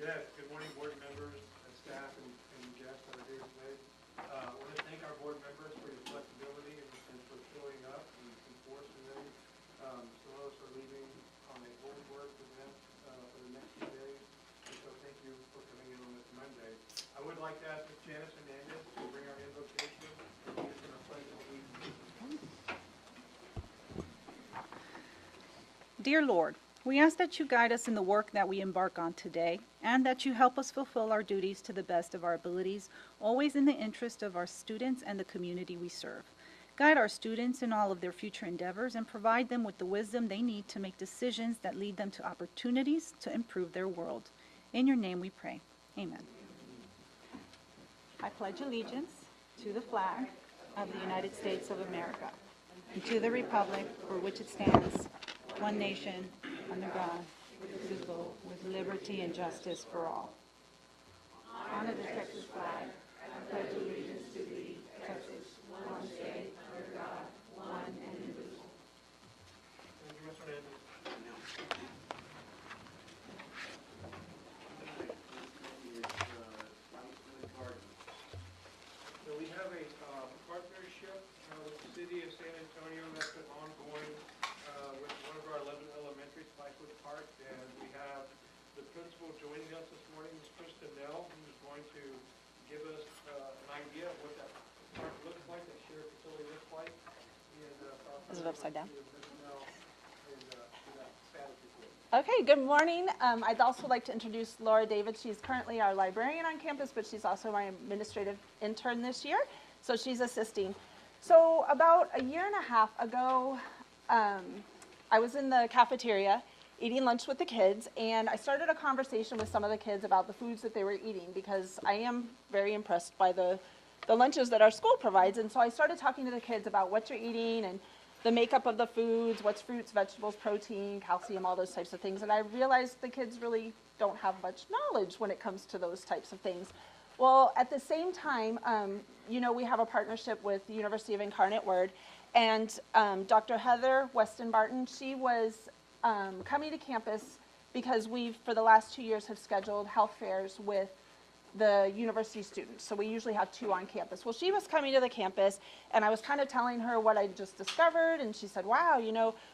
Yes, good morning, board members and staff and guests that are here today. I want to thank our board members for your flexibility and for showing up and enforcing them. Some of us are leaving on a home work event for the next few days, and so thank you for coming in on this Monday. I would like to ask Ms. Janice Hernandez to bring our invocation and lead us in our pledge of allegiance. Dear Lord, we ask that you guide us in the work that we embark on today, and that you help us fulfill our duties to the best of our abilities, always in the interest of our students and the community we serve. Guide our students in all of their future endeavors and provide them with the wisdom they need to make decisions that lead them to opportunities to improve their world. In your name we pray. Amen. I pledge allegiance to the flag of the United States of America and to the republic for which it stands, one nation, under God, indivisible, with liberty and justice for all. Honor the Texas flag. I pledge allegiance to thee, Texas, one state, under God, one and indivisible. Thank you, Ms. Hernandez. So we have a partnership with the city of San Antonio that's been ongoing with one of our 11 elementary, Spicewood Park, and we have the principal joining us this morning, Ms. Krista Nell, who is going to give us an idea of what that park looks like, that shared facility looks like. And, Is it upside down? Ms. Nell and do that status report. Okay, good morning. I'd also like to introduce Laura David. She's currently our librarian on campus, but she's also my administrative intern this year, so she's assisting. So about a year and a half ago, I was in the cafeteria eating lunch with the kids, and I started a conversation with some of the kids about the foods that they were eating, because I am very impressed by the lunches that our school provides. And so I started talking to the kids about what you're eating and the makeup of the foods, what's fruits, vegetables, protein, calcium, all those types of things. And I realized the kids really don't have much knowledge when it comes to those types of things. Well, at the same time, we have a partnership with the University of Incarnate Word, and Dr. Heather Weston Barton, she was coming to campus because we, for the last 2 years, have scheduled health fairs with the university students. So we usually have 2 on campus. Well, she was coming to the campus, and I was kind of telling her what I just discovered, and she said, wow,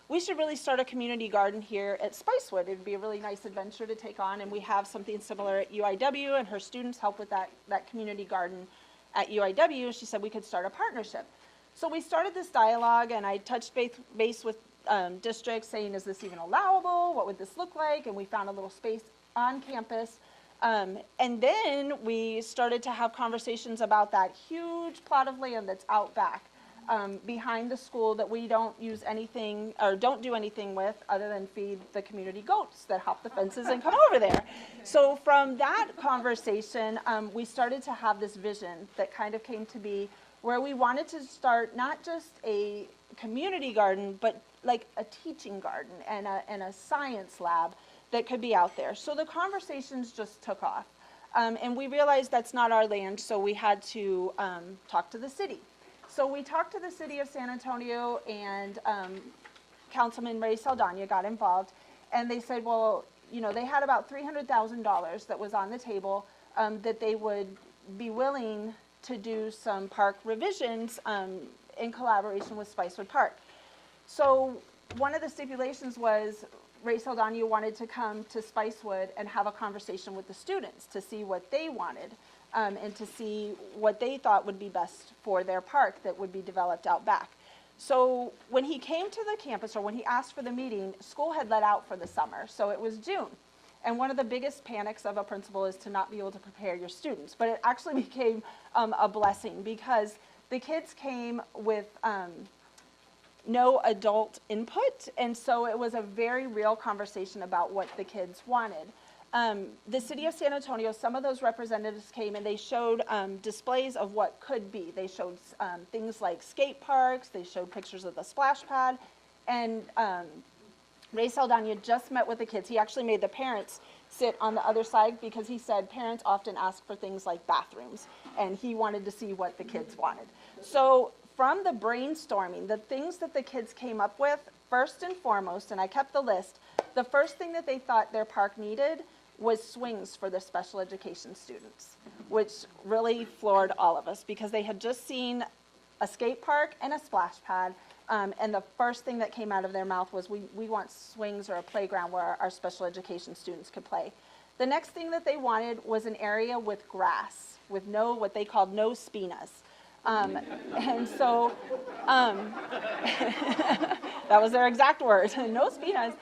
we should really start a community garden here at Spicewood. It'd be a really nice adventure to take on, and we have something similar at UIW, and her students help with that community garden at UIW. She said we could start a partnership. So we started this dialogue, and I touched base with districts saying, is this even allowable? What would this look like? And we found a little space on campus. And then we started to have conversations about that huge plot of land that's out back behind the school that we don't use anything or don't do anything with other than feed the community goats that hop the fences and come over there. So from that conversation, we started to have this vision that kind of came to be, where we wanted to start not just a community garden, but like a teaching garden and a science lab that could be out there. So the conversations just took off. And we realized that's not our land, so we had to talk to the city. So we talked to the city of San Antonio, and Councilman Ray Saldana got involved, and they said, well, they had about $300,000 that was on the table that they would be willing to do some park revisions in collaboration with Spicewood Park. So one of the stipulations was Ray Saldana wanted to come to Spicewood and have a conversation with the students to see what they wanted and to see what they thought would be best for their park that would be developed out back. So when he came to the campus, or when he asked for the meeting, school had let out for the summer, so it was June. And one of the biggest panics of a principal is to not be able to prepare your students. But it actually became a blessing, because the kids came with no adult input, and so it was a very real conversation about what the kids wanted. The city of San Antonio, some of those representatives came and they showed displays of what could be. They showed things like skate parks, they showed pictures of the splash pad, and Ray Saldana just met with the kids. He actually made the parents sit on the other side, because he said parents often ask for things like bathrooms, and he wanted to see what the kids wanted. So from the brainstorming, the things that the kids came up with, first and foremost, and I kept the list, the first thing that they thought their park needed was swings for the special education students, which really floored all of us because they had just seen a skate park and a splash pad. And the first thing that came out of their mouth was, we want swings or a playground where our special education students could play. The next thing that they wanted was an area with grass, with what they called no spinas. And so, that was their exact words, no spinas.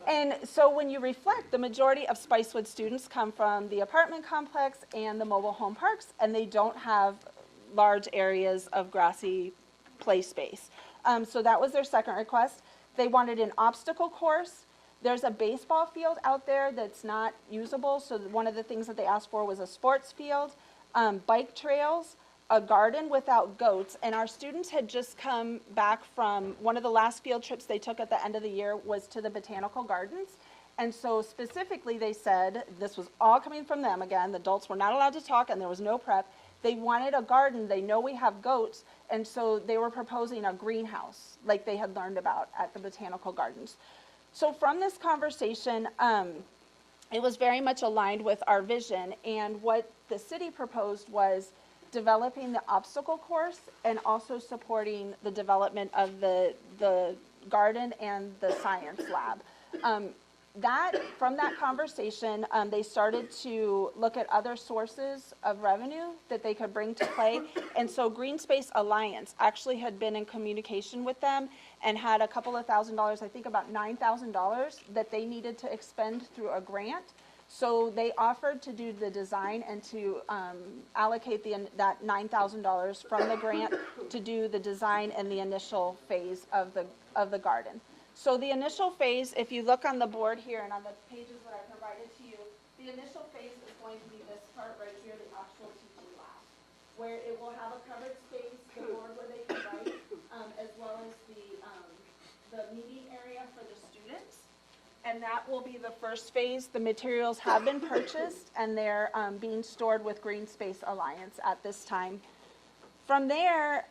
And so when you reflect, the majority of Spicewood students come from the apartment complex and the mobile home parks, and they don't have large areas of grassy play space. So that was their second request. They wanted an obstacle course. There's a baseball field out there that's not usable, so one of the things that they asked for was a sports field, bike trails, a garden without goats, and our students had just come back from one of the last field trips they took at the end of the year was to the botanical gardens. And so specifically they said, this was all coming from them again, the adults were not allowed to talk and there was no prep. They wanted a garden, they know we have goats, and so they were proposing a greenhouse like they had learned about at the botanical gardens. So from this conversation, it was very much aligned with our vision, and what the city proposed was developing the obstacle course and also supporting the development of the garden and the science lab. From that conversation, they started to look at other sources of revenue that they could bring to play. And so Green Space Alliance actually had been in communication with them and had a couple of $1,000s, I think about $9,000 that they needed to expend through a grant. So they offered to do the design and to allocate that $9,000 from the grant to do the design and the initial phase of the garden. So the initial phase, if you look on the board here and on the pages that I provided to you, the initial phase is going to be this part right here, the actual teaching lab, where it will have a covered space, the board where they can write, as well as the meeting area for the students. And that will be the first phase. The materials have been purchased and they're being stored with Green Space Alliance at this time. From there,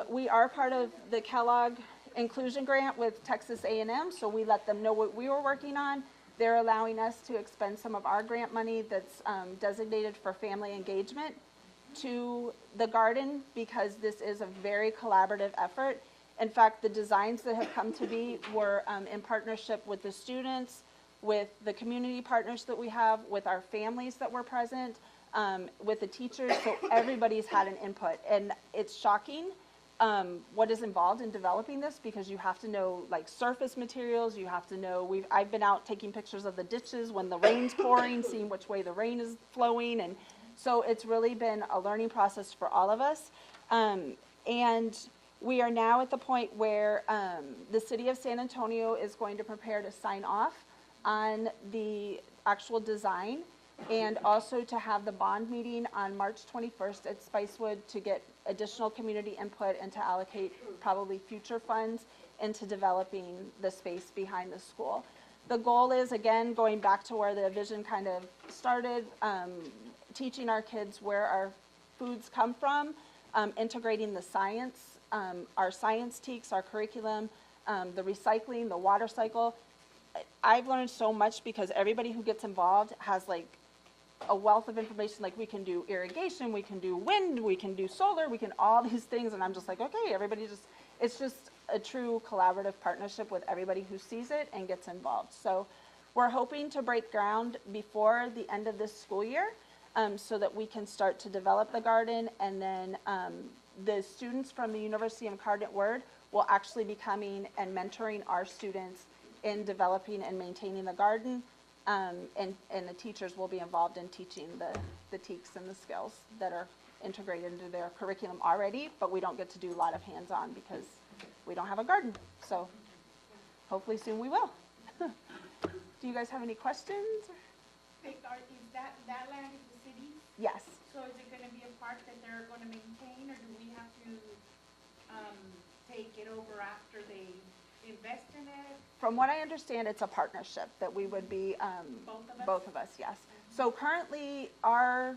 we are part of the Kellogg Inclusion Grant with Texas A&M, so we let them know what we were working on. They're allowing us to expend some of our grant money that's designated for family engagement to the garden because this is a very collaborative effort. In fact, the designs that have come to be were in partnership with the students, with the community partners that we have, with our families that were present, with the teachers, so everybody's had an input. And it's shocking what is involved in developing this because you have to know like surface materials, you have to know, I've been out taking pictures of the ditches when the rain's pouring, seeing which way the rain is flowing, and so it's really been a learning process for all of us. And we are now at the point where the city of San Antonio is going to prepare to sign off on the actual design and also to have the bond meeting on March 21st at Spicewood to get additional community input and to allocate probably future funds into developing the space behind the school. The goal is, again, going back to where the vision kind of started, teaching our kids where our foods come from, integrating the science, our science teaks, our curriculum, the recycling, the water cycle. I've learned so much because everybody who gets involved has like a wealth of information. Like we can do irrigation, we can do wind, we can do solar, we can all these things, and I'm just like, okay, everybody just, it's just a true collaborative partnership with everybody who sees it and gets involved. So we're hoping to break ground before the end of this school year so that we can start to develop the garden, and then the students from the University of Incarnate Word will actually be coming and mentoring our students in developing and maintaining the garden. And the teachers will be involved in teaching the teaks and the skills that are integrated into their curriculum already, but we don't get to do a lot of hands-on because we don't have a garden. So hopefully soon we will. Do you guys have any questions? Is that land is the city? Yes. So is it gonna be a park that they're gonna maintain, or do we have to, take it over after they invest in it? From what I understand, it's a partnership that we would be, Both of us? both of us, yes. So currently, our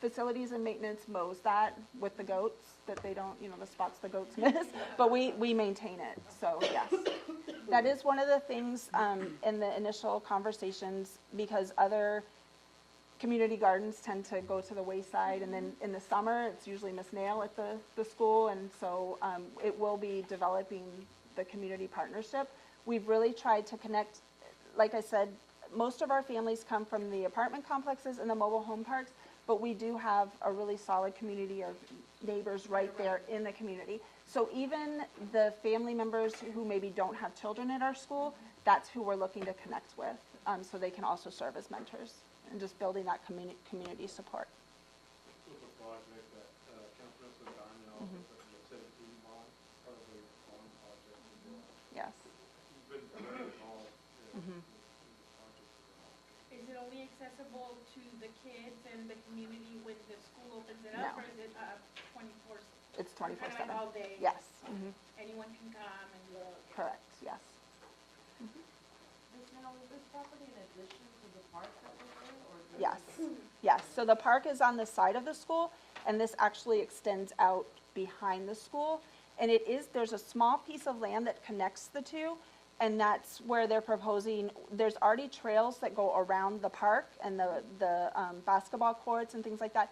facilities and maintenance mows that with the goats, that they don't, the spots the goats miss, but we maintain it, so yes. That is one of the things in the initial conversations, because other community gardens tend to go to the wayside, and then in the summer, it's usually Miss Nail at the school, and so it will be developing the community partnership. We've really tried to connect, like I said, most of our families come from the apartment complexes and the mobile home parks, but we do have a really solid community of neighbors right there in the community. So even the family members who maybe don't have children at our school, that's who we're looking to connect with, so they can also serve as mentors, and just building that community support. This was a project that Councilor Daniel, the 17 bond, probably a bond project as well. Yes. You've been very involved in the project. Is it only accessible to the kids and the community when the school opens it up, No. or is it 24? It's Kind of 24/7. like all day? Yes. Anyone can come and look? Correct. Yes. Ms. Mel, is this property in addition to the park that was there, or? is Yes. this- Yes. So the park is on the side of the school, and this actually extends out behind the school. And there's a small piece of land that connects the two, and that's where they're proposing, there's already trails that go around the park and the basketball courts and things like that.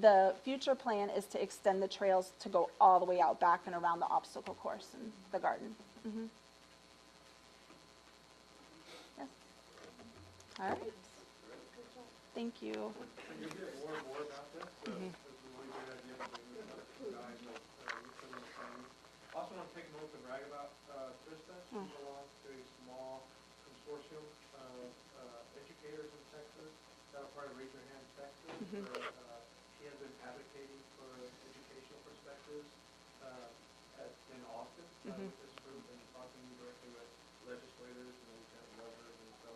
The future plan is to extend the trails to go all the way out back and around the obstacle course and the garden. Yes. All right. Thank you. And you'll hear more and more about this. It's a really good idea to bring this up to you guys. You've been on the planning. Also want to take a moment to brag about Krista. She belongs to a small consortium of educators in Texas that are part of Raise Your Hand Texas. Where, she has been advocating for educational perspectives in Austin with this group and talking directly with legislators and lieutenant governors. And so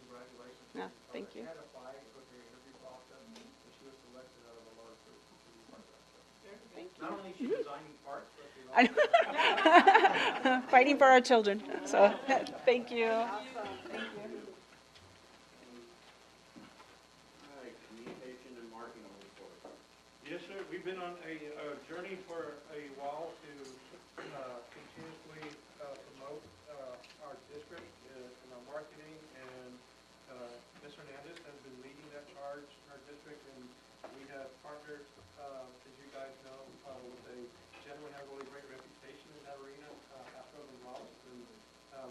congratulations. Yeah, thank you. She had a fight with her interview process, and she was selected out of a large group to be part of that. So, not only is she designing parks, but she's I also Fighting for our children. So, thank you. Communication and marketing report. Yes, sir. We've been on a journey for a while to continuously promote our district in our marketing, and Ms. Hernandez has been leading that charge in our district, and we have partnered, as you guys know, with a gentleman who has a really great reputation in that arena, Astro Gonzalez, and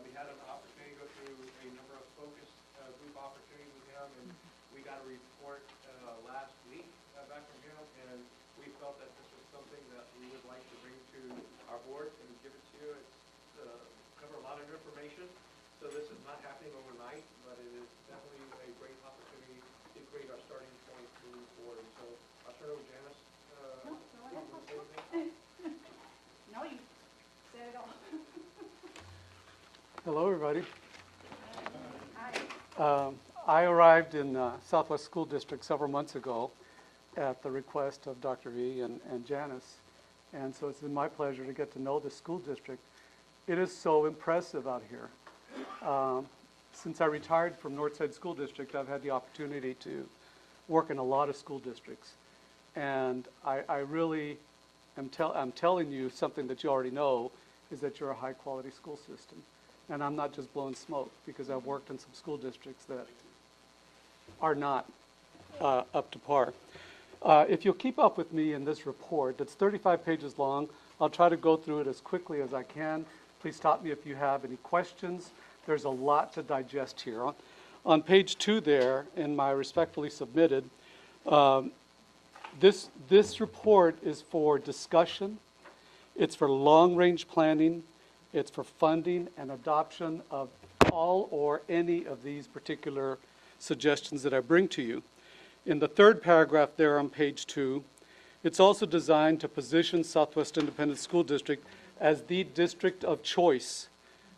we had an opportunity to go through a number of focus group opportunities with him, and we got a report last week back from him, and we felt that this was something that we would like to bring to our board and give it to you. It's cover a lot of information, so this is not happening overnight, but it is definitely a great opportunity to create our starting point moving forward. And so I'll turn it over to Janice. No, go ahead. You wanna say anything? No, you said it all. Hello, everybody. Hi. I arrived in Southwest School District several months ago at the request of Dr. V and Janice, and so it's been my pleasure to get to know the school district. It is so impressive out here. Since I retired from Northside School District, I've had the opportunity to work in a lot of school districts, and I really am telling you something that you already know, is that you're a high-quality school system. And I'm not just blowing smoke, because I've worked in some school districts that are not up to par. If you'll keep up with me in this report, that's 35 pages long. I'll try to go through it as quickly as I can. Please stop me if you have any questions. There's a lot to digest here. On page 2 there, in my respectfully submitted, this report is for discussion. It's for long-range planning. It's for funding and adoption of all or any of these particular suggestions that I bring to you. In the third paragraph there on page 2, it's also designed to position Southwest Independent School District as the district of choice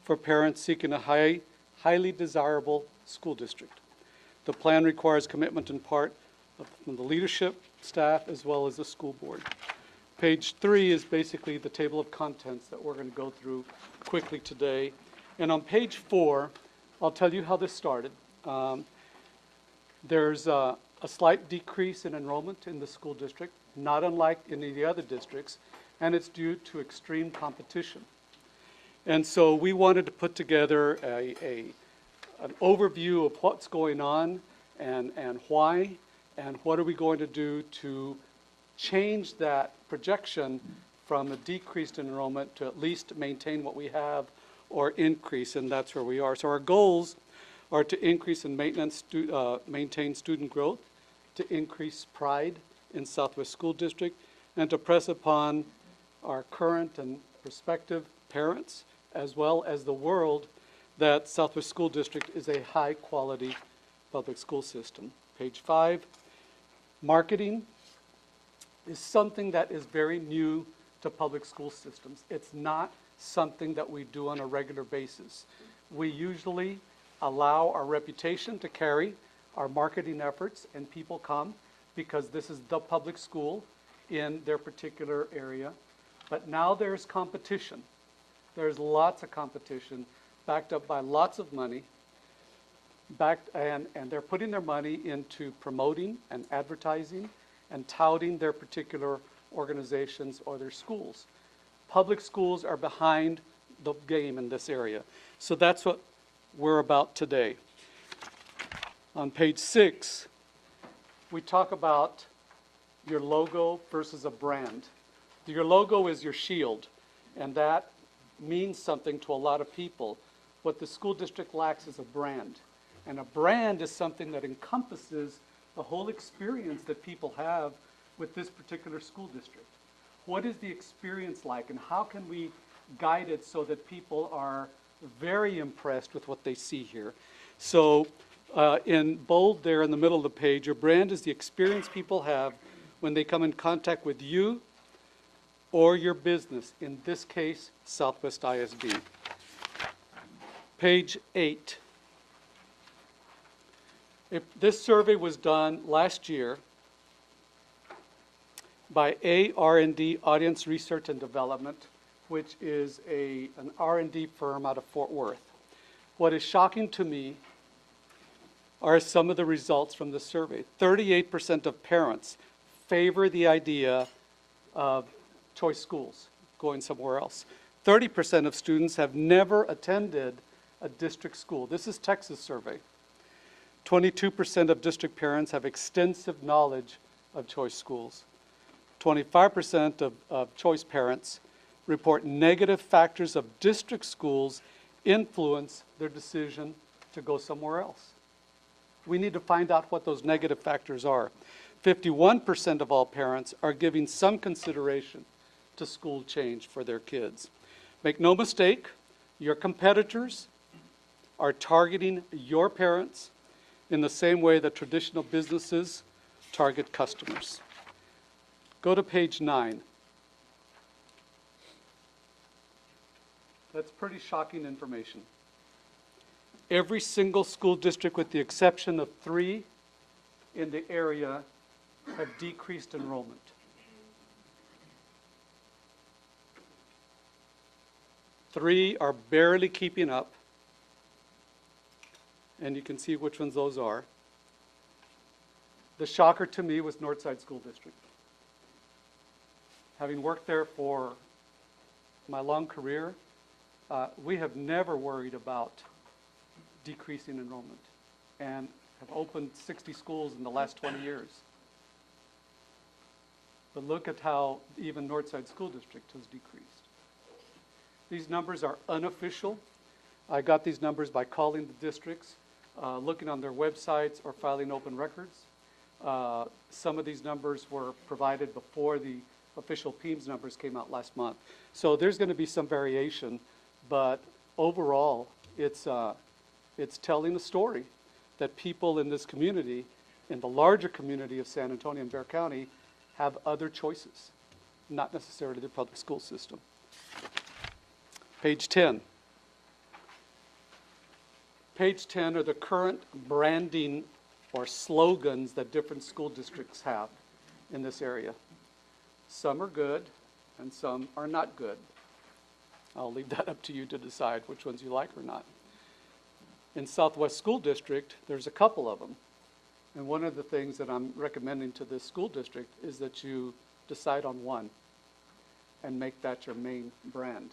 for parents seeking a highly desirable school district. The plan requires commitment in part from the leadership, staff, as well as the school board. Page 3 is basically the table of contents that we're going to go through quickly today. And on page 4, I'll tell you how this started. There's a slight decrease in enrollment in the school district, not unlike any of the other districts, and it's due to extreme competition. And so we wanted to put together an overview of what's going on and why, and what are we going to do to change that projection from a decreased enrollment to at least maintain what we have or increase, and that's where we are. So our goals are to increase and maintain student growth, to increase pride in Southwest School District, and to press upon our current and prospective parents, as well as the world, that Southwest School District is a high-quality public school system. Page 5, marketing is something that is very new to public school systems. It's not something that we do on a regular basis. We usually allow our reputation to carry our marketing efforts, and people come because this is the public school in their particular area. But now there's competition. There's lots of competition, backed up by lots of money, and they're putting their money into promoting and advertising and touting their particular organizations or their schools. Public schools are behind the game in this area. So that's what we're about today. On page 6, we talk about your logo versus a brand. Your logo is your shield, and that means something to a lot of people. What the school district lacks is a brand. And a brand is something that encompasses the whole experience that people have with this particular school district. What is the experience like, and how can we guide it so that people are very impressed with what they see here? So in bold there in the middle of the page, your brand is the experience people have when they come in contact with you or your business, in this case, Southwest ISD. Page 8. This survey was done last year by AR&D Audience Research and Development, which is an R&D firm out of Fort Worth. What is shocking to me are some of the results from the survey. 38% of parents favor the idea of choice schools, going somewhere else. 30% of students have never attended a district school. This is Texas survey. 22% of district parents have extensive knowledge of choice schools. 25% of choice parents report negative factors of district schools influence their decision to go somewhere else. We need to find out what those negative factors are. 51% of all parents are giving some consideration to school change for their kids. Make no mistake, your competitors are targeting your parents in the same way that traditional businesses target customers. Go to page 9. That's pretty shocking information. Every single school district, with the exception of 3 in the area, have decreased enrollment. Three are barely keeping up, and you can see which ones those are. The shocker to me was Northside School District. Having worked there for my long career, we have never worried about decreasing enrollment, and have opened 60 schools in the last 20 years. But look at how even Northside School District has decreased. These numbers are unofficial. I got these numbers by calling the districts, looking on their websites, or filing open records. Some of these numbers were provided before the official PEAMS numbers came out last month. So there's going to be some variation, but overall, it's telling a story that people in this community, in the larger community of San Antonio and Bexar County, have other choices, not necessarily the public school system. Page 10. Page 10 are the current branding or slogans that different school districts have in this area. Some are good and some are not good. I'll leave that up to you to decide which ones you like or not. In Southwest School District, there's a couple of them. And one of the things that I'm recommending to this school district is that you decide on one and make that your main brand.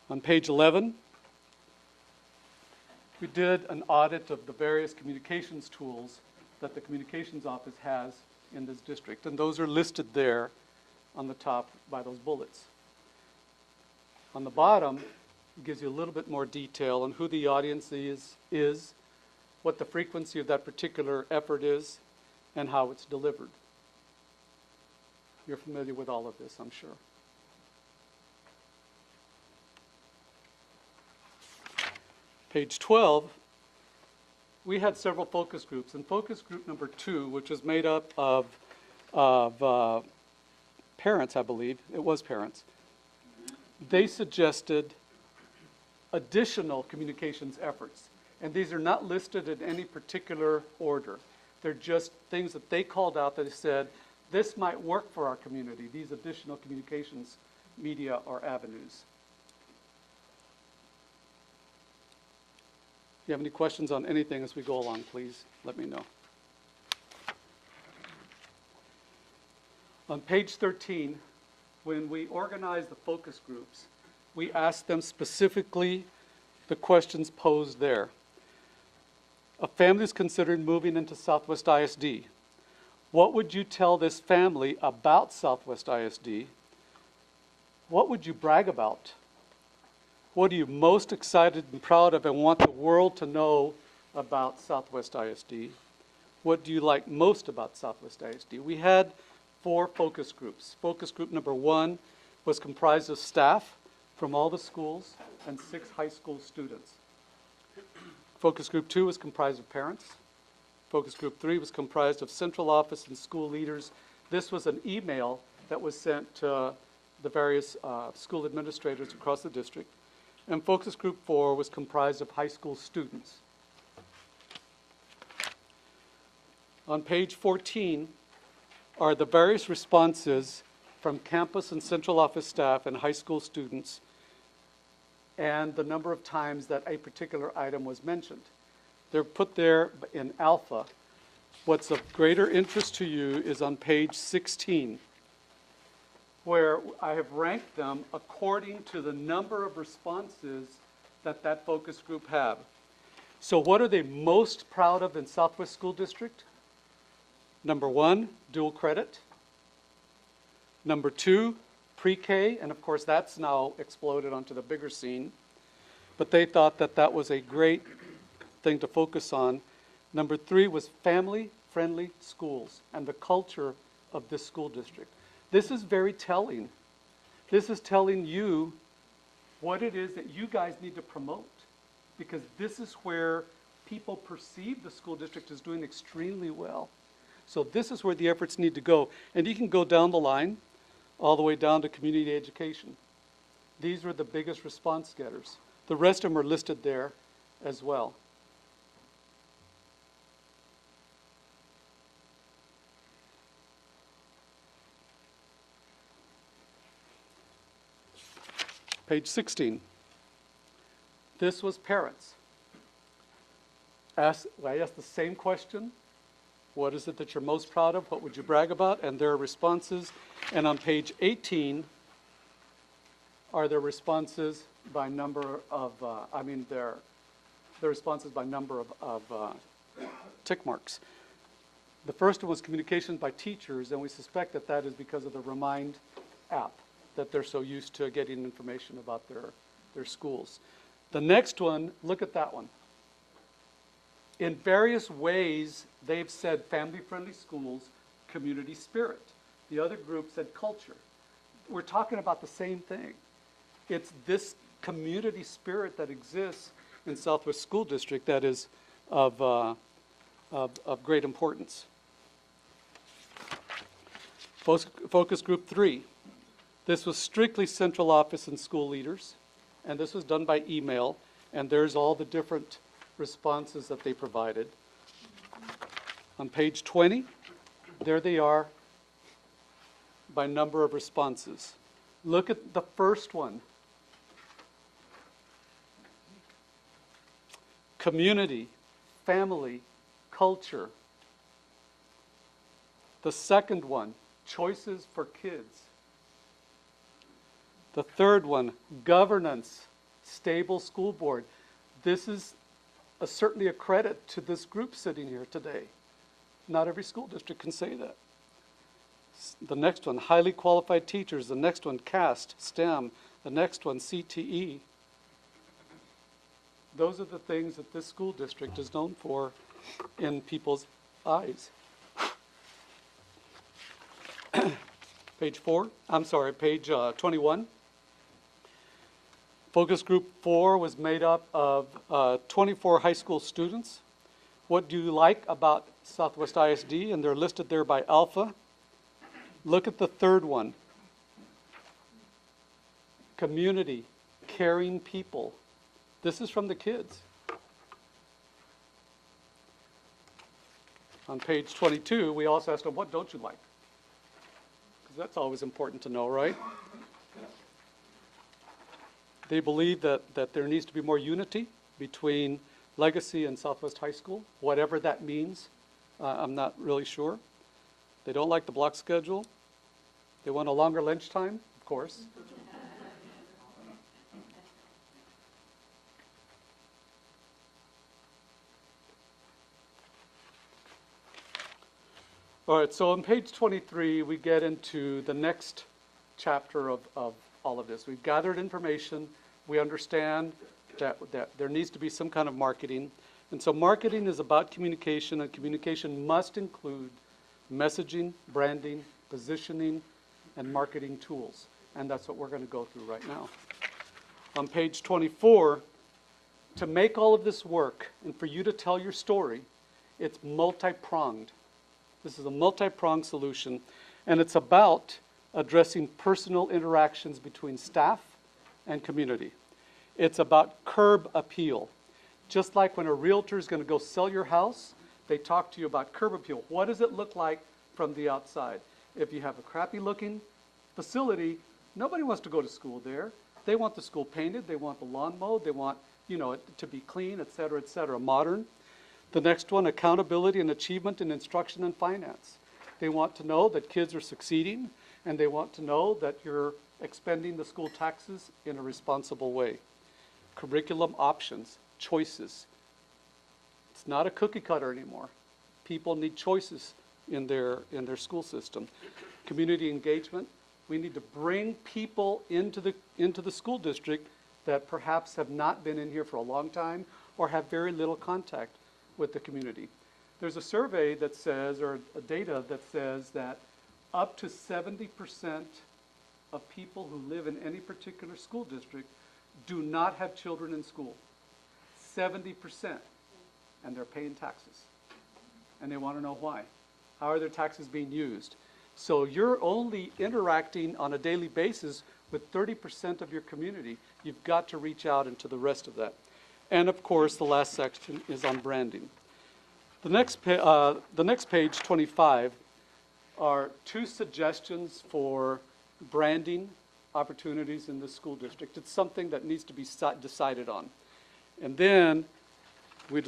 On page 11, we did an audit of the various communications tools that the communications office has in this district, and those are listed there on the top by those bullets. On the bottom, it gives you a little bit more detail on who the audience is, what the frequency of that particular effort is, and how it's delivered. You're familiar with all of this, I'm sure. Page 12, we had several focus groups, and focus group number 2, which was made up of parents, I believe, it was parents, they suggested additional communications efforts. And these are not listed in any particular order. They're just things that they called out that they said, this might work for our community, these additional communications media or avenues. If you have any questions on anything as we go along, please let me know. On page 13, when we organize the focus groups, we ask them specifically the questions posed there. A family is considered moving into Southwest ISD. What would you tell this family about Southwest ISD? What would you brag about? What are you most excited and proud of and want the world to know about Southwest ISD? What do you like most about Southwest ISD? We had 4 focus groups. Focus group number 1 was comprised of staff from all the schools and 6 high school students. Focus group 2 was comprised of parents. Focus group 3 was comprised of central office and school leaders. This was an email that was sent to the various school administrators across the district. And focus group 4 was comprised of high school students. On page 14 are the various responses from campus and central office staff and high school students and the number of times that a particular item was mentioned. They're put there in alpha. What's of greater interest to you is on page 16, where I have ranked them according to the number of responses that that focus group have. So what are they most proud of in Southwest School District? Number 1, dual credit. Number 2, pre-K, and of course that's now exploded onto the bigger scene. But they thought that that was a great thing to focus on. Number 3 was family-friendly schools and the culture of this school district. This is very telling. This is telling you what it is that you guys need to promote, because this is where people perceive the school district as doing extremely well. So this is where the efforts need to go. And you can go down the line, all the way down to community education. These were the biggest response getters. The rest of them are listed there as well. Page 16. This was parents. I asked the same question. What is it that you're most proud of? What would you brag about? And their responses. And on page 18 are their responses by number of, their responses by number of tick marks. The first one was communication by teachers, and we suspect that that is because of the Remind app, that they're so used to getting information about their schools. The next one, look at that one. In various ways, they've said family-friendly schools, community spirit. The other group said culture. We're talking about the same thing. It's this community spirit that exists in Southwest School District that is of great importance. Focus group 3. This was strictly central office and school leaders, and this was done by email, and there's all the different responses that they provided. On page 20, there they are by number of responses. Look at the first one. Community, family, culture. The second one, choices for kids. The third one, governance, stable school board. This is certainly a credit to this group sitting here today. Not every school district can say that. The next one, highly qualified teachers. The next one, CAST, STEM. The next one, CTE. Those are the things that this school district is known for in people's eyes. Page 21. Focus group 4 was made up of 24 high school students. What do you like about Southwest ISD? And they're listed there by alpha. Look at the third one. Community, caring people. This is from the kids. On page 22, we also asked them, what don't you like? Because that's always important to know, right? They believe that there needs to be more unity between Legacy and Southwest High School, whatever that means. I'm not really sure. They don't like the block schedule. They want a longer lunchtime, of course. All right, so on page 23, we get into the next chapter of all of this. We've gathered information. We understand that there needs to be some kind of marketing. And so marketing is about communication, and communication must include messaging, branding, positioning, and marketing tools. And that's what we're going to go through right now. On page 24, to make all of this work and for you to tell your story, it's multi-pronged. This is a multi-pronged solution, and it's about addressing personal interactions between staff and community. It's about curb appeal. Just like when a realtor is going to go sell your house, they talk to you about curb appeal. What does it look like from the outside? If you have a crappy looking facility, nobody wants to go to school there. They want the school painted, they want the lawn mowed, they want, it to be clean, et cetera, modern. The next one, accountability and achievement in instruction and finance. They want to know that kids are succeeding, and they want to know that you're expending the school taxes in a responsible way. Curriculum options, choices. It's not a cookie cutter anymore. People need choices in their school system. Community engagement. We need to bring people into the school district that perhaps have not been in here for a long time or have very little contact with the community. There's a survey that says, or a data that says that up to 70% of people who live in any particular school district do not have children in school. 70%. And they're paying taxes. And they want to know why. How are their taxes being used? So you're only interacting on a daily basis with 30% of your community. You've got to reach out into the rest of that. And of course, the last section is on branding. The next page, 25, are 2 suggestions for branding opportunities in the school district. It's something that needs to be decided on. And then we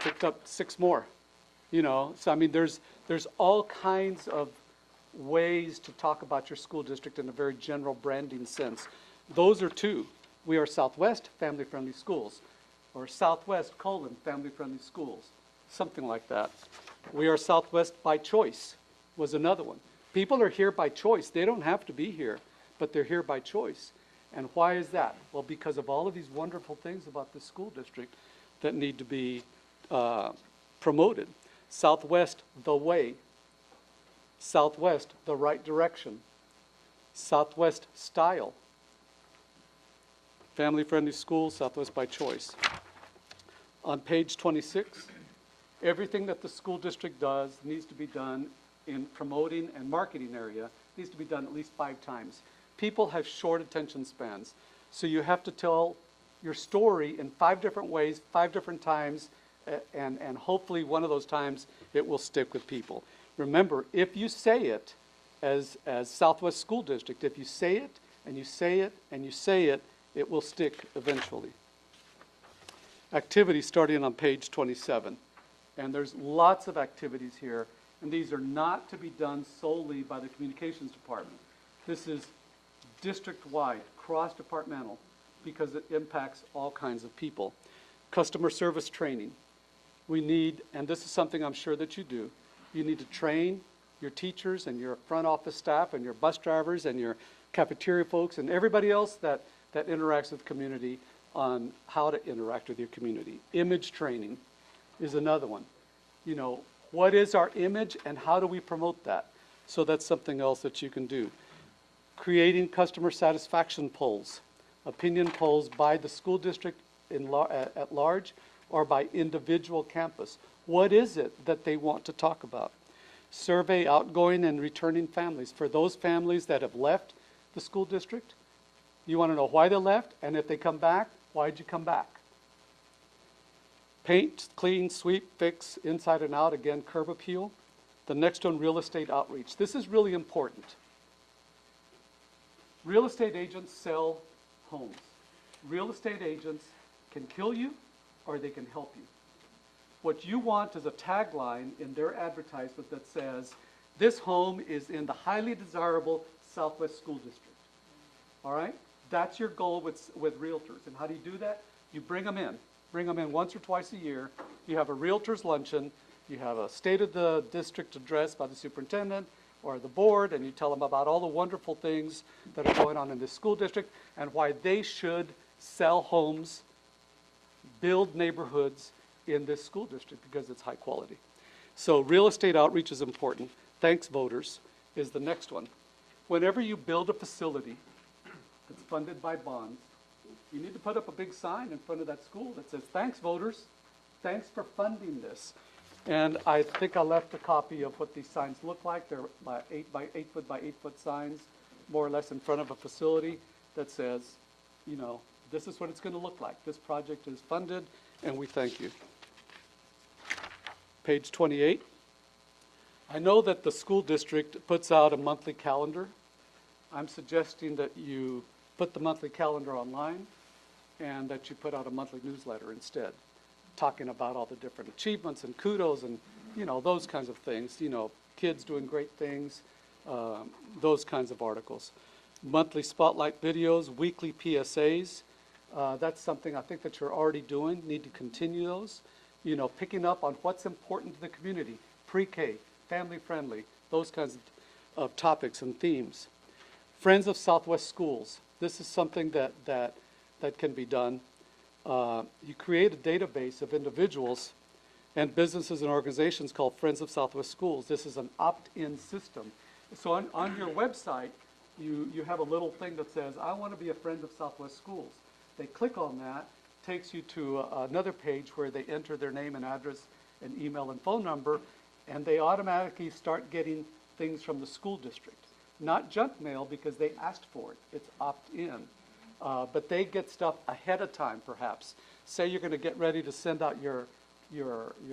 picked up 6 more. So I mean, there's all kinds of ways to talk about your school district in a very general branding sense. Those are 2. We are Southwest Family-Friendly Schools, or Southwest, Family-Friendly Schools, something like that. We are Southwest by choice was another one. People are here by choice. They don't have to be here, but they're here by choice. And why is that? Well, because of all of these wonderful things about the school district that need to be promoted. Southwest, the way. Southwest, the right direction. Southwest style. Family-friendly schools, Southwest by choice. On page 26, everything that the school district does needs to be done in promoting and marketing area, needs to be done at least 5 times. People have short attention spans, so you have to tell your story in 5 different ways, 5 different times, and hopefully one of those times it will stick with people. Remember, if you say it, as Southwest School District. If you say it, and you say it, and you say it, it will stick eventually. Activities starting on page 27. And there's lots of activities here, and these are not to be done solely by the communications department. This is district-wide, cross-departmental, because it impacts all kinds of people. Customer service training. We need, and this is something I'm sure that you do, you need to train your teachers and your front office staff and your bus drivers and your cafeteria folks and everybody else that interacts with the community on how to interact with your community. Image training is another one. You know, what is our image and how do we promote that? So that's something else that you can do. Creating customer satisfaction polls, opinion polls by the school district at large or by individual campus. What is it that they want to talk about? Survey outgoing and returning families. For those families that have left the school district, you want to know why they left, and if they come back, why'd you come back? Paint, clean, sweep, fix, inside and out, again, curb appeal. The next one, real estate outreach. This is really important. Real estate agents sell homes. Real estate agents can kill you or they can help you. What you want is a tagline in their advertisement that says, this home is in the highly desirable Southwest School District. All right? That's your goal with realtors. And how do you do that? You bring them in. Bring them in once or twice a year. You have a realtor's luncheon. You have a state of the district address by the superintendent or the board, and you tell them about all the wonderful things that are going on in this school district and why they should sell homes, build neighborhoods in this school district because it's high quality. So real estate outreach is important. Thanks, voters, is the next one. Whenever you build a facility that's funded by bonds, you need to put up a big sign in front of that school that says, thanks, voters. Thanks for funding this. And I think I left a copy of what these signs look like. They're 8 foot by 8 foot signs, more or less in front of a facility that says, you know, this is what it's going to look like. This project is funded, and we thank you. Page 28. I know that the school district puts out a monthly calendar. I'm suggesting that you put the monthly calendar online and that you put out a monthly newsletter instead, talking about all the different achievements and kudos and, you know, those kinds of things, you know, kids doing great things, those kinds of articles. Monthly spotlight videos, weekly PSAs. That's something I think that you're already doing, need to continue those. You know, picking up on what's important to the community, pre-K, family friendly, those kinds of topics and themes. Friends of Southwest Schools. This is something that can be done. You create a database of individuals and businesses and organizations called Friends of Southwest Schools. This is an opt-in system. So on your website, you have a little thing that says, I want to be a friend of Southwest Schools. They click on that, takes you to another page where they enter their name and address and email and phone number, and they automatically start getting things from the school district. Not junk mail because they asked for it. It's opt-in. But they get stuff ahead of time, perhaps. Say you're going to get ready to send out your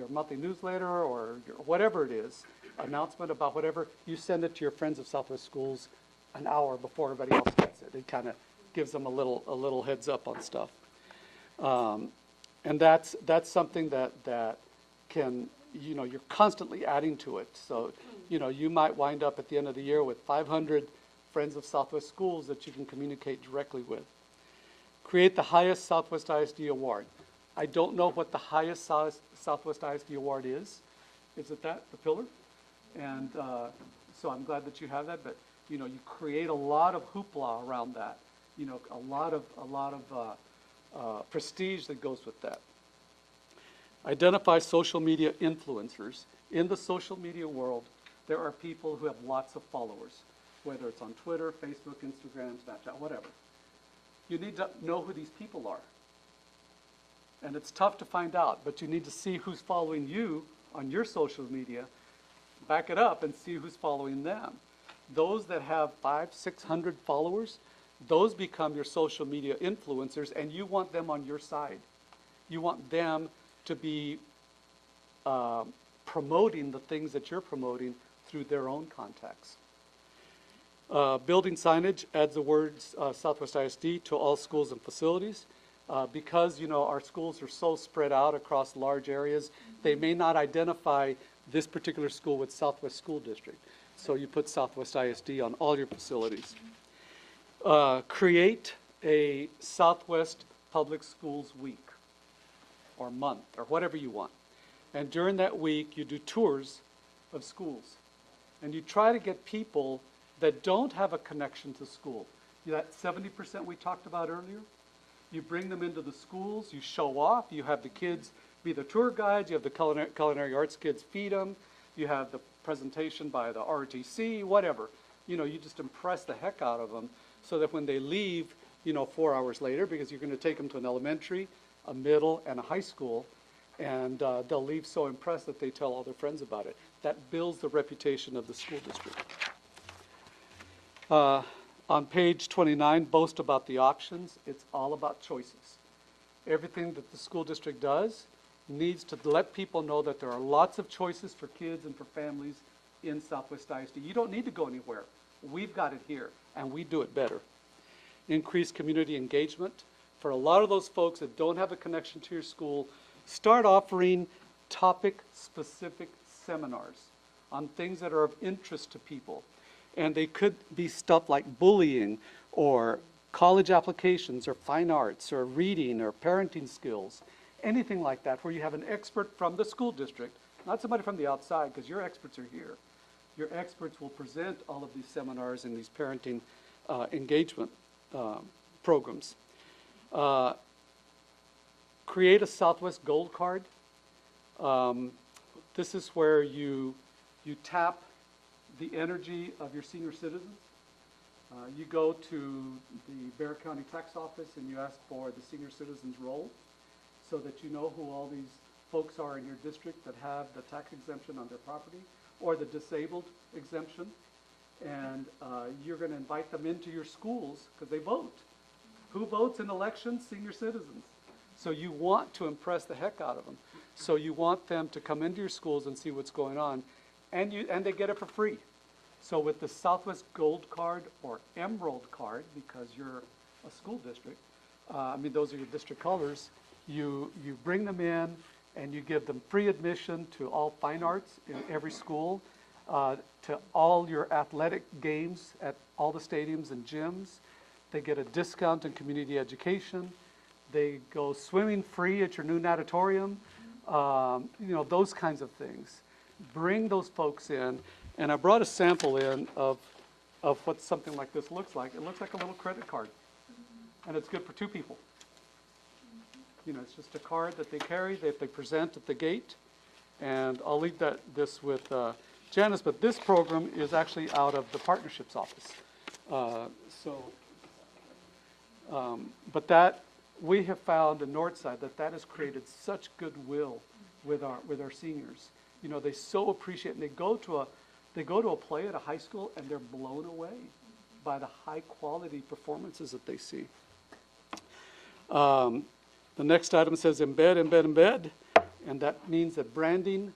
monthly newsletter or whatever it is, announcement about whatever, you send it to your Friends of Southwest Schools an hour before everybody else gets it. It kind of gives them a little heads up on stuff. And that's something that can, you know, you're constantly adding to it. So, you know, you might wind up at the end of the year with 500 Friends of Southwest Schools that you can communicate directly with. Create the highest Southwest ISD award. I don't know what the highest Southwest ISD award is. Is it that, the pillar? And so I'm glad that you have that, but, you know, you create a lot of hoopla around that. You know, a lot of prestige that goes with that. Identify social media influencers. In the social media world, there are people who have lots of followers, whether it's on Twitter, Facebook, Instagram, Snapchat, whatever. You need to know who these people are. And it's tough to find out, but you need to see who's following you on your social media, back it up and see who's following them. Those that have 500, 600 followers, those become your social media influencers, and you want them on your side. You want them to be promoting the things that you're promoting through their own contacts. Building signage adds the words Southwest ISD to all schools and facilities. Because, our schools are so spread out across large areas, they may not identify this particular school with Southwest School District. So you put Southwest ISD on all your facilities. Create a Southwest Public Schools week or month or whatever you want. And during that week, you do tours of schools. And you try to get people that don't have a connection to school. That 70% we talked about earlier, you bring them into the schools, you show off, you have the kids be the tour guides, you have the culinary arts kids feed them, you have the presentation by the ROTC, whatever. You just impress the heck out of them so that when they leave, 4 hours later, because you're going to take them to an elementary, a middle, and a high school, and they'll leave so impressed that they tell all their friends about it. That builds the reputation of the school district. On page 29, boast about the options. It's all about choices. Everything that the school district does needs to let people know that there are lots of choices for kids and for families in Southwest ISD. You don't need to go anywhere. We've got it here, and we do it better. Increase community engagement. For a lot of those folks that don't have a connection to your school, start offering topic-specific seminars on things that are of interest to people. And they could be stuff like bullying or college applications or fine arts or reading or parenting skills, anything like that, where you have an expert from the school district, not somebody from the outside, because your experts are here. Your experts will present all of these seminars and these parenting engagement programs. Create a Southwest Gold Card. This is where you tap the energy of your senior citizens. You go to the Bexar County Tax Office and you ask for the senior citizens roll so that you know who all these folks are in your district that have the tax exemption on their property or the disabled exemption. And you're going to invite them into your schools because they vote. Who votes in elections? Senior citizens. So you want to impress the heck out of them. So you want them to come into your schools and see what's going on. And they get it for free. So with the Southwest Gold Card or Emerald Card, because you're a school district, those are your district colors, you bring them in and you give them free admission to all fine arts in every school, to all your athletic games at all the stadiums and gyms. They get a discount in community education. They go swimming free at your new natatorium, those kinds of things. Bring those folks in. And I brought a sample in of what something like this looks like. It looks like a little credit card. And it's good for 2 people. It's just a card that they carry, that they present at the gate. And I'll leave this with Janice, but this program is actually out of the partnerships office. But that, we have found in Northside that has created such goodwill with our seniors. They so appreciate it. And they go to a play at a high school and they're blown away by the high quality performances that they see. The next item says embed, embed, embed. And that means that branding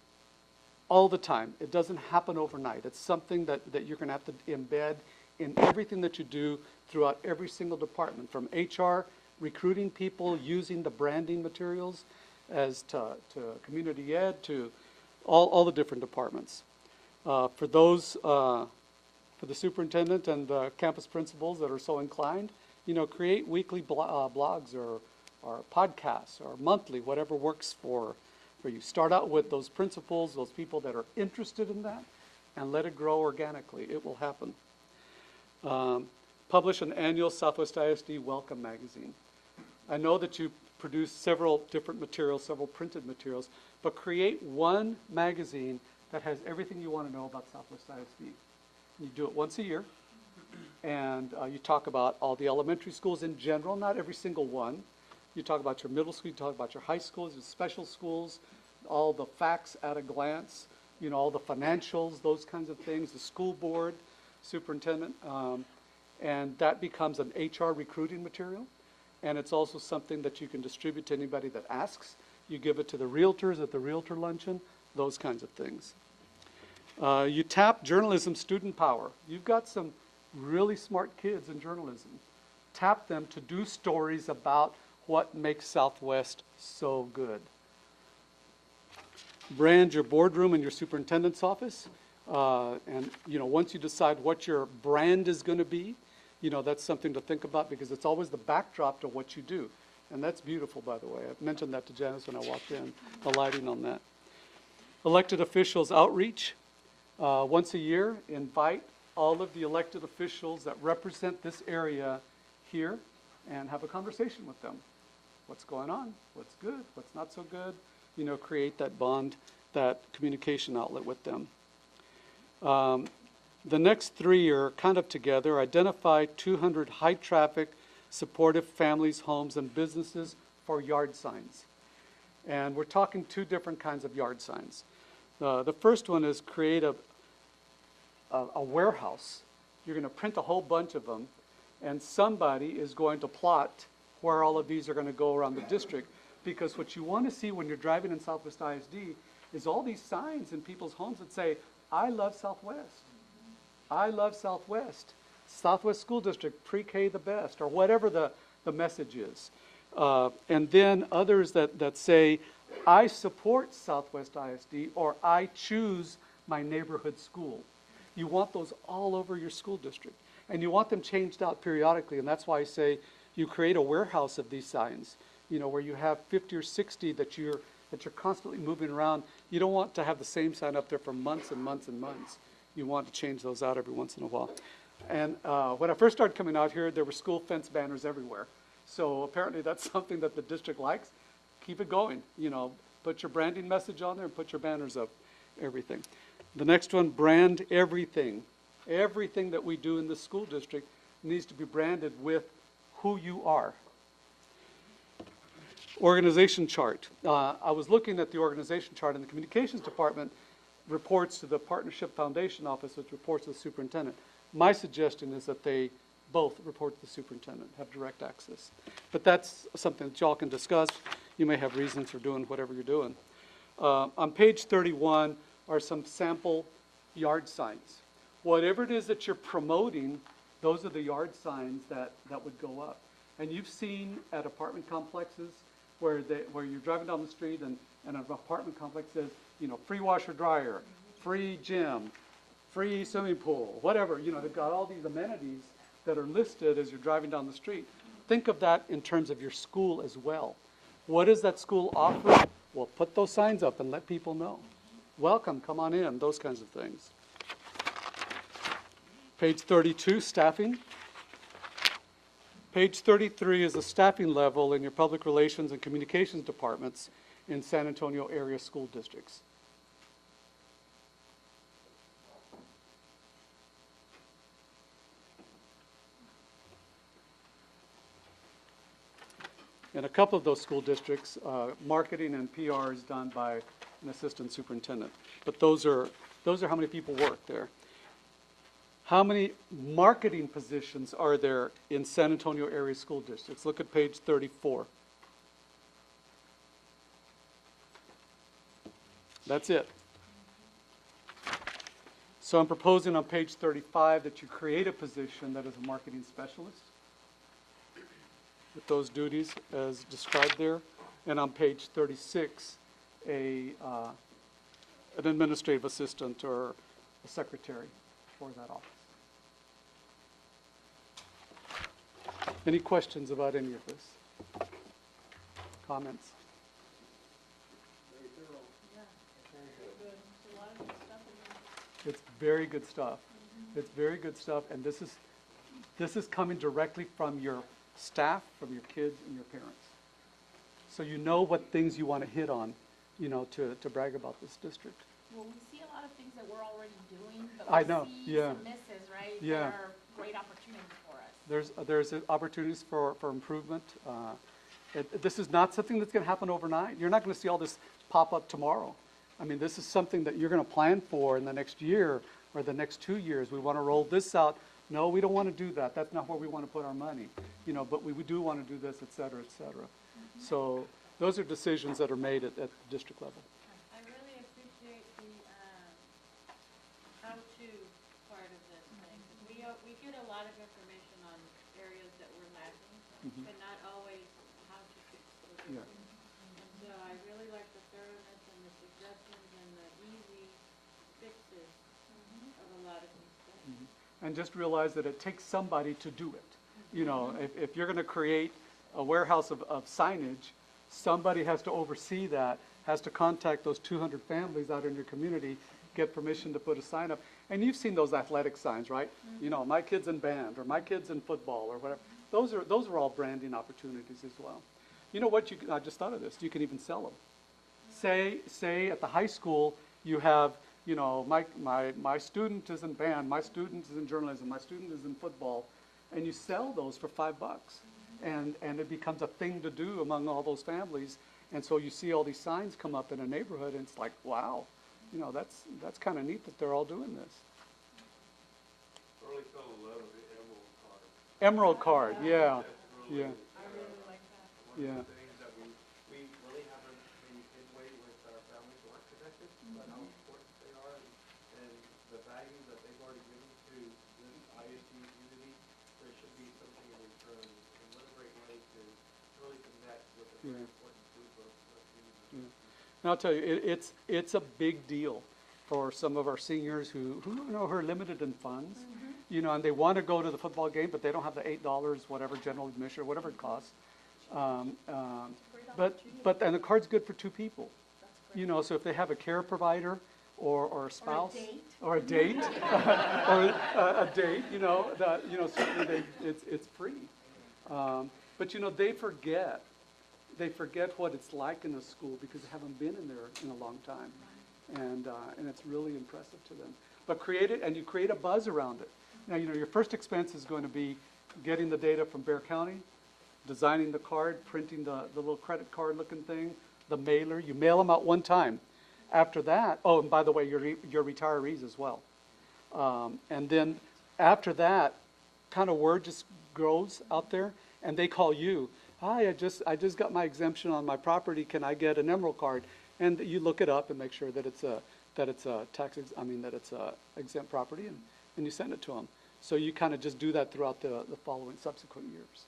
all the time. It doesn't happen overnight. It's something that you're going to have to embed in everything that you do throughout every single department, from HR, recruiting people, using the branding materials, as to community ed, to all the different departments. For the superintendent and the campus principals that are so inclined, create weekly blogs or podcasts or monthly, whatever works for you. Start out with those principals, those people that are interested in that, and let it grow organically. It will happen. Publish an annual Southwest ISD Welcome magazine. I know that you produce several different materials, several printed materials, but create one magazine that has everything you want to know about Southwest ISD. You do it once a year, and you talk about all the elementary schools in general, not every single one. You talk about your middle school, you talk about your high schools, your special schools, all the facts at a glance, all the financials, those kinds of things, the school board, superintendent, and that becomes an HR recruiting material. And it's also something that you can distribute to anybody that asks. You give it to the realtors at the realtor luncheon, those kinds of things. You tap journalism student power. You've got some really smart kids in journalism. Tap them to do stories about what makes Southwest so good. Brand your boardroom and your superintendent's office. And, once you decide what your brand is going to be, that's something to think about because it's always the backdrop to what you do. And that's beautiful, by the way. I mentioned that to Janice when I walked in, the lighting on that. Elected officials outreach. Once a year, invite all of the elected officials that represent this area here and have a conversation with them. What's going on? What's good? What's not so good? Create that bond, that communication outlet with them. The next three are kind of together. Identify 200 high-traffic, supportive families, homes, and businesses for yard signs. And we're talking two different kinds of yard signs. The first one is create a warehouse. You're going to print a whole bunch of them, and somebody is going to plot where all of these are going to go around the district. Because what you want to see when you're driving in Southwest ISD is all these signs in people's homes that say, I love Southwest. I love Southwest. Southwest School District, pre-K the best, or whatever the message is. And then others that say, I support Southwest ISD, or I choose my neighborhood school. You want those all over your school district. And you want them changed out periodically, and that's why I say you create a warehouse of these signs, where you have 50 or 60 that you're constantly moving around. You don't want to have the same sign up there for months and months and months. You want to change those out every once in a while. And when I first started coming out here, there were school fence banners everywhere. So apparently that's something that the district likes. Keep it going. Put your branding message on there and put your banners up, everything. The next one, brand everything. Everything that we do in the school district needs to be branded with who you are. Organization chart. I was looking at the organization chart, and the communications department reports to the Partnership Foundation office, which reports to the superintendent. My suggestion is that they both report to the superintendent, have direct access. But that's something that y'all can discuss. You may have reasons for doing whatever you're doing. On page 31 are some sample yard signs. Whatever it is that you're promoting, those are the yard signs that would go up. And you've seen at apartment complexes where you're driving down the street and an apartment complex says, free washer dryer, free gym, free swimming pool, whatever. They've got all these amenities that are listed as you're driving down the street. Think of that in terms of your school as well. What does that school offer? Well, put those signs up and let people know. Welcome, come on in, those kinds of things. Page 32, staffing. Page 33 is the staffing level in your public relations and communications departments in San Antonio area school districts. In a couple of those school districts, marketing and PR is done by an assistant superintendent. But those are how many people work there. How many marketing positions are there in San Antonio area school districts? Look at page 34. That's it. So I'm proposing on page 35 that you create a position that is a marketing specialist with those duties as described there. And on page 36, an administrative assistant or a secretary for that office. Any questions about any of this? Comments? It's very good stuff. It's very good stuff, and this is coming directly from your staff, from your kids and your parents. So you know what things you want to hit on, to brag about this district. Well, we see a lot of things that we're already doing, but I we know, see yeah. some misses, right? Yeah. That are great opportunities for us. There's opportunities for improvement. This is not something that's going to happen overnight. You're not going to see all this pop up tomorrow. I mean, this is something that you're going to plan for in the next year or the next 2 years. We want to roll this out. No, we don't want to do that. That's not where we want to put our money. But we do want to do this, et cetera, et cetera. Mm-hmm. So those are decisions that are made at the district level. I really appreciate the how-to part of this thing. We we get a lot of information on areas that we're lacking, Mhm. but not always how to fix those Yeah. areas. And so I really like the thoroughness and the suggestions and the easy fixes of a lot of these things. And just realize that it takes somebody to do it. You know, if you're going to create a warehouse of signage, somebody has to oversee that, has to contact those 200 families out in your community, get permission to put a sign up. And you've seen those athletic signs, right? You know, my kid's in band, or my kid's in football, or whatever. Those are all branding opportunities as well. You know what, I just thought of this, you can even sell them. Say at the high school, you have, you know, my student is in band, my student is in journalism, my student is in football, and you sell those for $5. And it becomes a thing to do among all those families. And so you see all these signs come up in a neighborhood, and it's like, wow, you know, that's kind of neat that they're all doing this. Really fell in love with the Emerald Card. Emerald Card, yeah, That's really yeah, I really like that. one Yeah. of the things that we really haven't made headway with our families who aren't connected, but how important they are and the value that they've already given to this ISD community. There should be something in return, and what a great way to really connect with a very Yeah. important group of community Yeah. members. And I'll tell you, it's a big deal for some of our seniors who you know, who are limited in funds, you know, and they want to go to the football game, but they don't have the $8, whatever, general admission, or whatever it costs. But and the card's good for two people, you know, so if they have a care provider or a spouse. Or a date. Or a date, you know, that, you know, certainly it's free. But, you know, they forget what it's like in a school because they haven't been in there in a long time. And it's really impressive to them. But you create a buzz around it. Now, you know, your first expense is going to be getting the data from Bexar County, designing the card, printing the little credit card looking thing, the mailer. You mail them out one time. After that, oh, and by the way, your retirees as well. And then after that, kind of word just grows out there, and they call you. Hi, I just got my exemption on my property. Can I get an Emerald Card? And you look it up and make sure that it's a exempt property, and you send it to them. So you kind of just do that throughout the following subsequent years.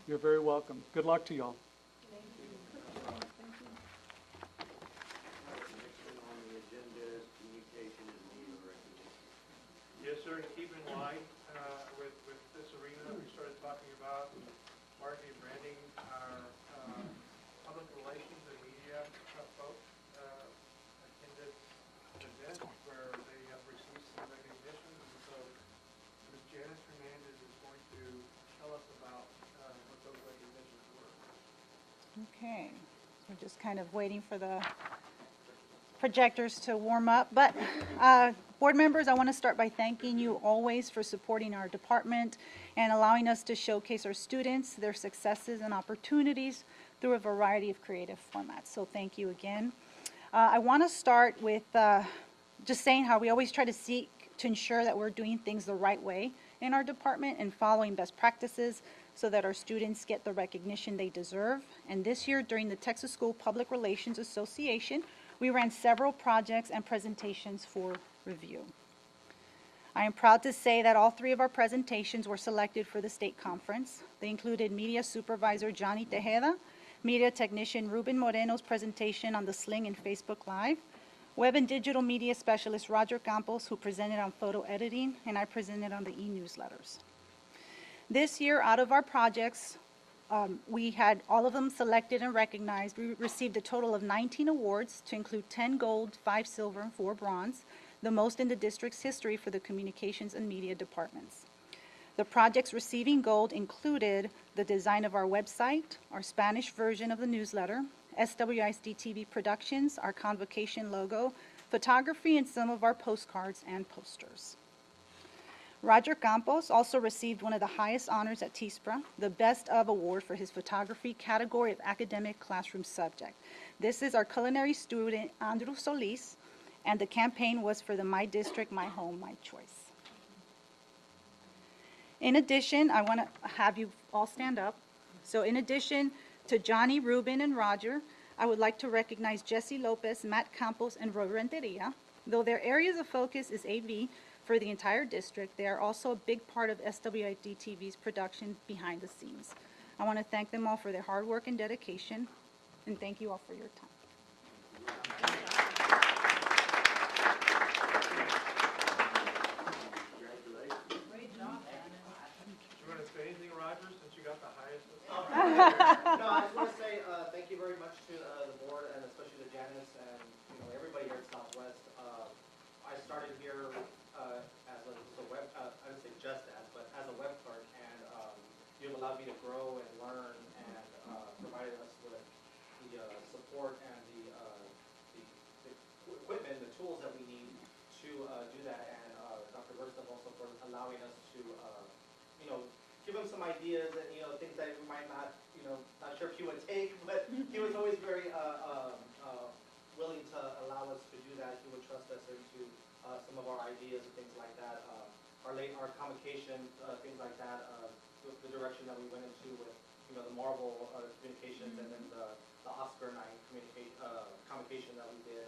You're very welcome. Good luck to y'all. Next thing on the agenda is communication and media recognition. Yes, sir, and keep in line with this arena that we started talking about, marketing and branding, our public relations and media folks attended an event where they have received some recognition. And so Ms. Janice Hernandez is going to tell us about what those recognitions were. Okay, so we're just kind of waiting for the projectors to warm up. But board members, I want to start by thanking you always for supporting our department and allowing us to showcase our students, their successes and opportunities through a variety of creative formats. So thank you again. I want to start with just saying how we always try to seek to ensure that we're doing things the right way in our department and following best practices so that our students get the recognition they deserve. And this year, during the Texas School Public Relations Association, we ran several projects and presentations for review. I am proud to say that all three of our presentations were selected for the state conference. They included Media Supervisor Johnny Tejeda, Media Technician Ruben Moreno's presentation on the Sling and Facebook Live, Web and Digital Media Specialist Roger Campos, who presented on photo editing, and I presented on the e-newsletters. This year, out of our projects, we had all of them selected and recognized. We received a total of 19 awards to include 10 gold, 5 silver, and 4 bronze, the most in the district's history for the communications and media departments. The projects receiving gold included the design of our website, our Spanish version of the newsletter, SWISD TV Productions, our convocation logo, photography, and some of our postcards and posters. Roger Campos also received one of the highest honors at TSPRA, the Best of Award for his photography category of academic classroom subject. This is our culinary student, Andrew Solis, and the campaign was for the My District, My Home, My Choice. In addition, I want to have you all stand up. So in addition to Johnny, Ruben, and Roger, I would like to recognize Jesse Lopez, Matt Campos, and Roy Renteria Though their areas of focus is AV for the entire district, they are also a big part of SWID TV's production behind the scenes. I want to thank them all for their hard work and dedication, and thank you all for your time. Great job, Anna. Do you want to say anything, Roger, since you got the highest? No, I just want to say thank you very much to the board and especially to Janice and everybody here at Southwest. I started here as a web, I would say just as, but as a web clerk, and you've allowed me to grow and learn and provided us with the support and the equipment, the tools that we need to do that. And Dr. Verstav also for allowing us to give him some ideas and things that we might not not sure if he would take, but he was always very willing to allow us to do that. He would trust us into some of our ideas and things like that. Our convocation, things like that, the direction that we went into with the Marvel communications and then the Oscar night convocation that we did.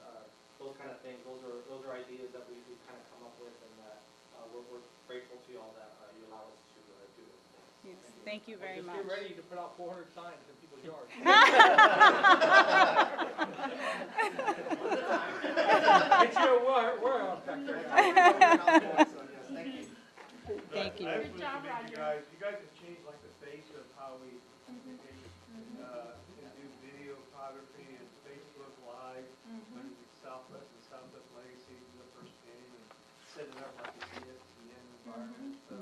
Those kind of things. Those are ideas that we kind of come up with, and that we're grateful to you all that you allow us to do those things. Yes, thank you very much. Just get ready to put out 400 signs in people's yards. Get you a warehouse back there. Thank you. I Good absolutely job, think Roger. you guys have changed like the face of how we communicate and do video photography and Facebook Live when Southwest and Southwest Legacy do the first game and set it up like a ESPN environment. So,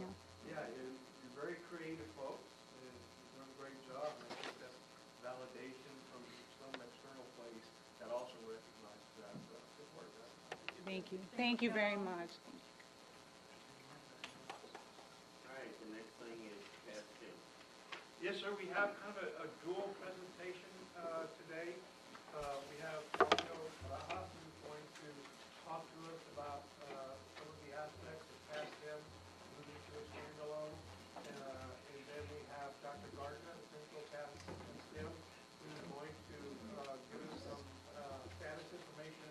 yeah, you're very creative folks and you're doing a great job. And I think that's validation from some external place that also recognizes that. So, good work, guys. Thank you. Thank you very much. All right, the next thing is Cass Tim. Yes, sir, we have kind of a dual presentation today. We have Mario Barajas, who's going to talk to us about some of the aspects of CASTM moving to a standalone. And then we have Dr. Gardner, the principal of CASTM, who's going to give us some status information.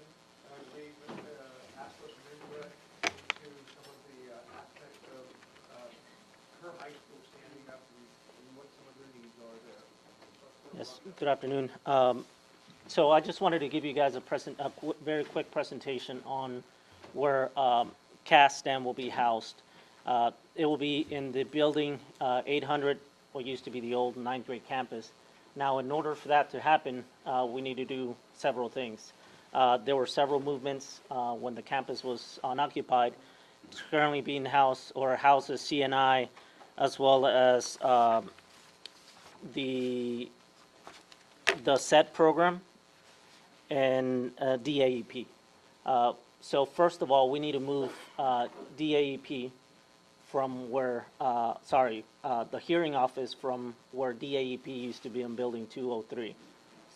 I believe ask us some input into some of the aspects of her high school standing up and what some of their needs are there. Yes, good afternoon. So I just wanted to give you guys a very quick presentation on where CASTM will be housed. It will be in the building 800, what used to be the old 9th grade campus. Now, in order for that to happen, we need to do several things. There were several movements when the campus was unoccupied. It's currently being housed houses CNI, as well as the SET program and DAEP. So first of all, we need to move DAEP from where, the hearing office from where DAEP used to be in building 203.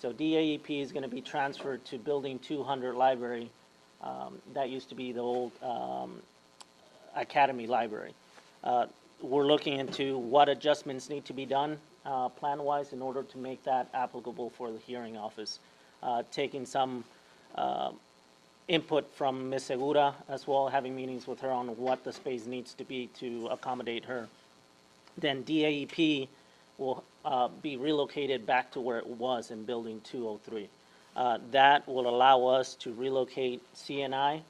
So DAEP is going to be transferred to building 200 library. That used to be the old Academy Library. We're looking into what adjustments need to be done plan-wise in order to make that applicable for the hearing office. Taking some input from Ms. Segura as well, having meetings with her on what the space needs to be to accommodate her. Then DAEP will be relocated back to where it was in building 203. That will allow us to relocate CNI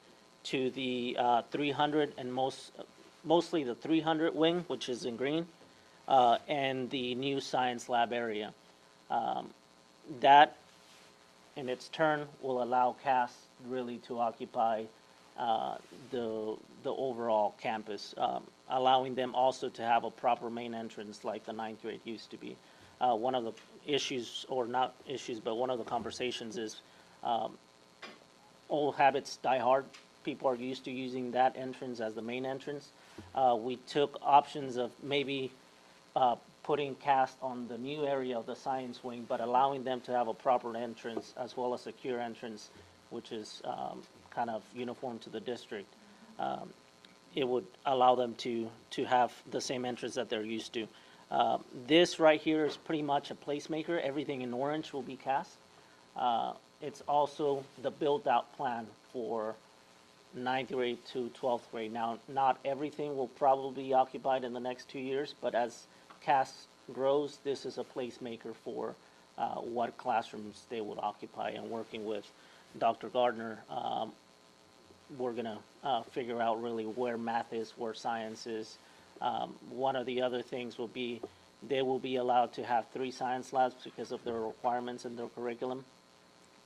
to the 300 and mostly the 300 wing, which is in green, and the new science lab area. That, in its turn, will allow CAS really to occupy the overall campus, allowing them also to have a proper main entrance like the 9th grade used to be. One of the issues, or not issues, but one of the conversations is old habits die hard. People are used to using that entrance as the main entrance. We took options of maybe putting CAST on the new area of the science wing, but allowing them to have a proper entrance as well as a secure entrance, which is kind of uniform to the district. It would allow them to have the same entrance that they're used to. This right here is pretty much a placemaker. Everything in orange will be CAST. It's also the build-out plan for ninth grade to 12th grade. Now, not everything will probably be occupied in the next 2 years, but as CAS grows, this is a placemaker for what classrooms they would occupy. And working with Dr. Gardner, we're going to figure out really where math is, where science is. One of the other things will be they will be allowed to have 3 science labs because of their requirements in their curriculum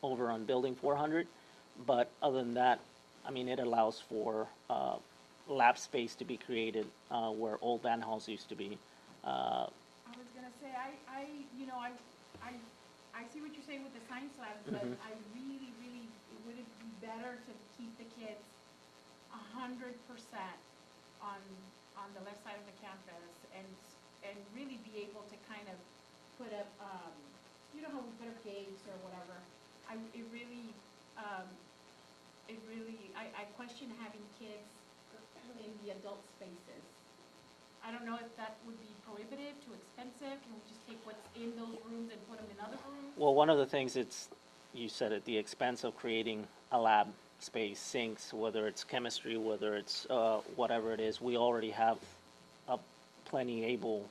over on Building 400. But other than that, I mean, it allows for lab space to be created where old band halls used to be. I was gonna say, I see what you're saying with the science labs, but I really, would it be better to keep the kids 100% on the left side of the campus and really be able to kind of put up, you know how we put up gates or whatever. I question having kids in the adult spaces. I don't know if that would be prohibitive, too expensive. Can we just take what's in those rooms and put them in other rooms? Well, one of the things you said at the expense of creating a lab space, sinks, whether it's chemistry, whether it's whatever it is, we already have a plenty able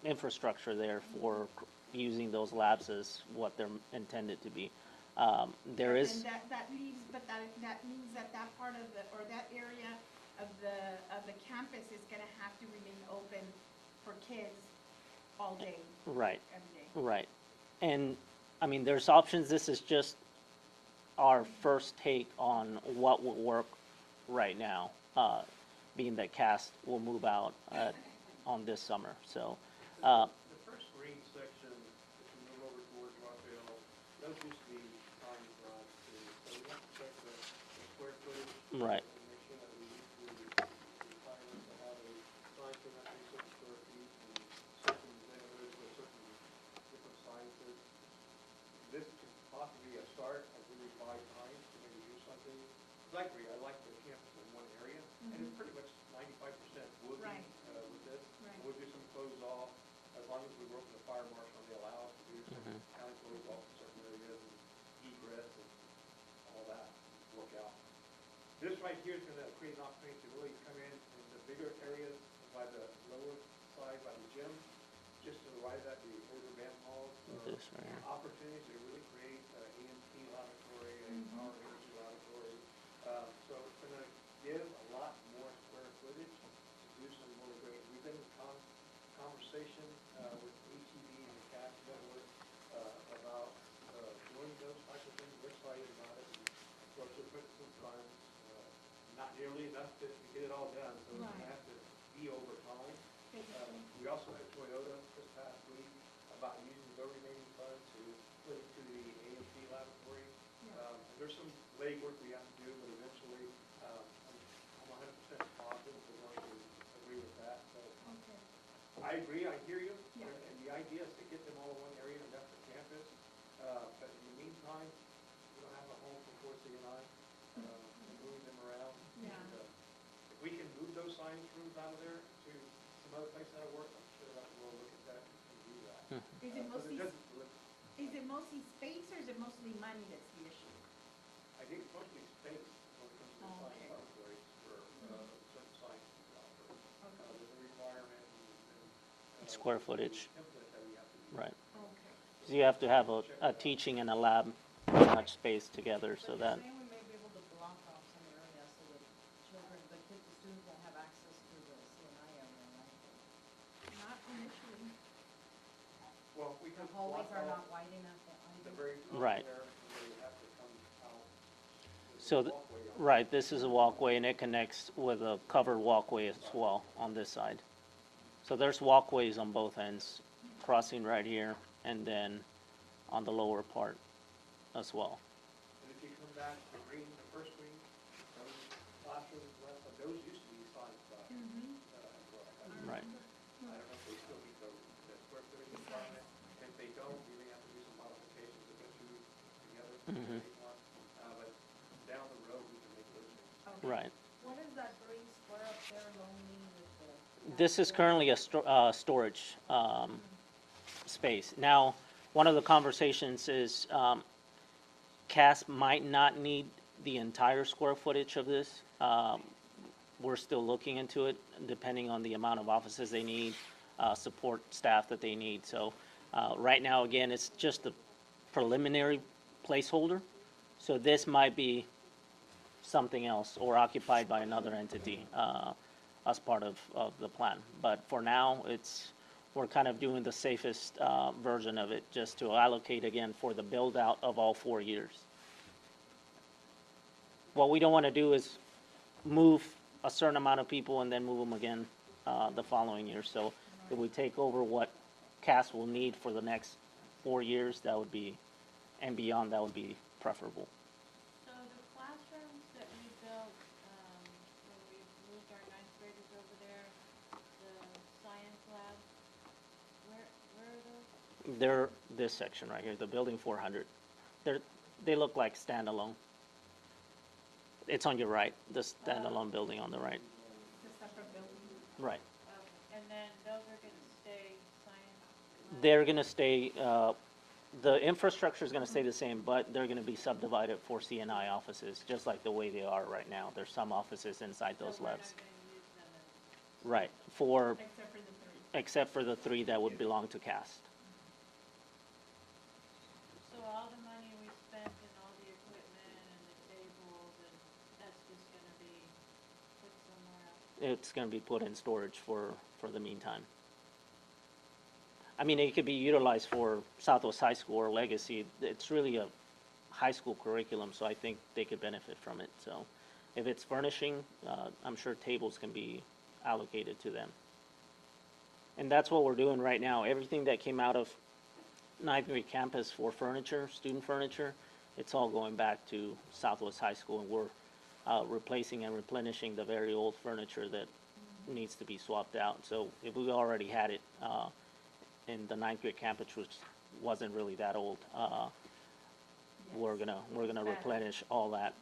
infrastructure there for using those labs as what they're intended to be. There is. And that leaves, but that means that part of or that area of the campus is gonna have to remain open for kids all day, Right. every day. Right. And, I mean, there's options. This is just our first take on what will work right now, being that CAST will move out on this summer. So, The first green section, if you move over towards Rockville, those used to be science labs too. So we have to check the square footage. Right. And make sure that we meet the requirements to have a science room that makes certain square feet and certain examiners with certain different sciences. This could possibly be a start as we buy time to maybe do something. Because I agree, I like the campus in one area, and it's pretty much 95% would be Right. with this. Right. We'll do some closed off, as long as we work with the fire marshal, they allow us to do some county closed off in certain areas and egress and all that, work out. This right here is gonna create an opportunity to really come in the bigger areas by the lower side, by the gym, just to the right of that, the older band halls. this right here. Opportunities to really create an EMT laboratory, a power energy laboratory. So it's gonna give a lot more square footage to do some really great. We've been in conversation with ATV and the CAS network about doing those types of things. We're excited about it. And of course, we're putting some funds, not nearly enough to get it all done, so it's Right. gonna have to be over time. We also had Toyota this past week about using the remaining funds to put into the AMP laboratory. And there's some legwork we have to do, but eventually, I'm 100% positive we're going to agree with that. So Okay. I agree, I hear you. Yeah. And the idea is to get them all in one area and that's the campus. But in the meantime, we don't have a home for Forcy and I, and moving them around. Yeah. And, if we can move those science rooms out of there to some other place that'll work, I'm sure that we'll look at that and do that. Is it But mostly, doesn't look, is it mostly space or is it mostly money that's the issue? I think it's mostly space when it comes to Oh, science okay. laboratories for certain sciences we offer. There's a requirement and. Square footage. Template that we have to do. Right. Okay. So you have to have a teaching and a lab pretty much spaced together so that, But you're saying we may be able to block off some area so that children, the students won't have access to the CNI area, right? Not initially. Well, we The can hallways block are off not wide enough the either. very top Right. there, and they have to come out. with So the the- walkway on. right, this is a walkway and it connects with a covered walkway as well on this side. So there's walkways on both ends, crossing right here and then on the lower part as well. And if you come back to the first green, those classrooms, those used to be science labs. As well. Right. I don't know if they still meet the square footage requirement. And if they don't, we may have to do some modifications to get two together. to Mhm. make one. But down the road, we can make those things. Okay. Right. What is that green square up there lonely with the? This is currently a storage space. Now, one of the conversations is CAS might not need the entire square footage of this. We're still looking into it, depending on the amount of offices they need, support staff that they need. So right now, again, it's just a preliminary placeholder. So this might be something else or occupied by another entity as part of the plan. But for now, we're kind of doing the safest version of it, just to allocate again for the build out of all 4 years. What we don't want to do is move a certain amount of people and then move them again the following year. So if we take over what CAS will need for the next 4 years, that would be, and beyond, that would be preferable. So the classrooms that we built, when we moved our ninth graders over there, the science lab, where are those? They're this section right here, the building 400. They look like standalone. It's on your right, the standalone building on the right. The separate building. Right. Okay, and then those are gonna stay science lab? They're going to stay, the infrastructure is going to stay the same, but they're going to be subdivided for CNI offices, just like the way they are right now. There's some offices inside those So we're labs. not gonna use them as, Right, for, Except for the 3. except for the 3 that would belong to CAST. so all the money we spent and all the equipment and the tables, and that's just gonna be put somewhere else? It's going to be put in storage for the meantime. I mean, it could be utilized for Southwest High School or Legacy. It's really a high school curriculum, so I think they could benefit from it. So if it's furnishing, I'm sure tables can be allocated to them. And that's what we're doing right now. Everything that came out of ninth grade campus for furniture, student furniture, it's all going back to Southwest High School, and we're replacing and replenishing the very old furniture that needs to be swapped out. So if we already had it in the ninth grade campus, which wasn't really that old, we're gonna replenish all that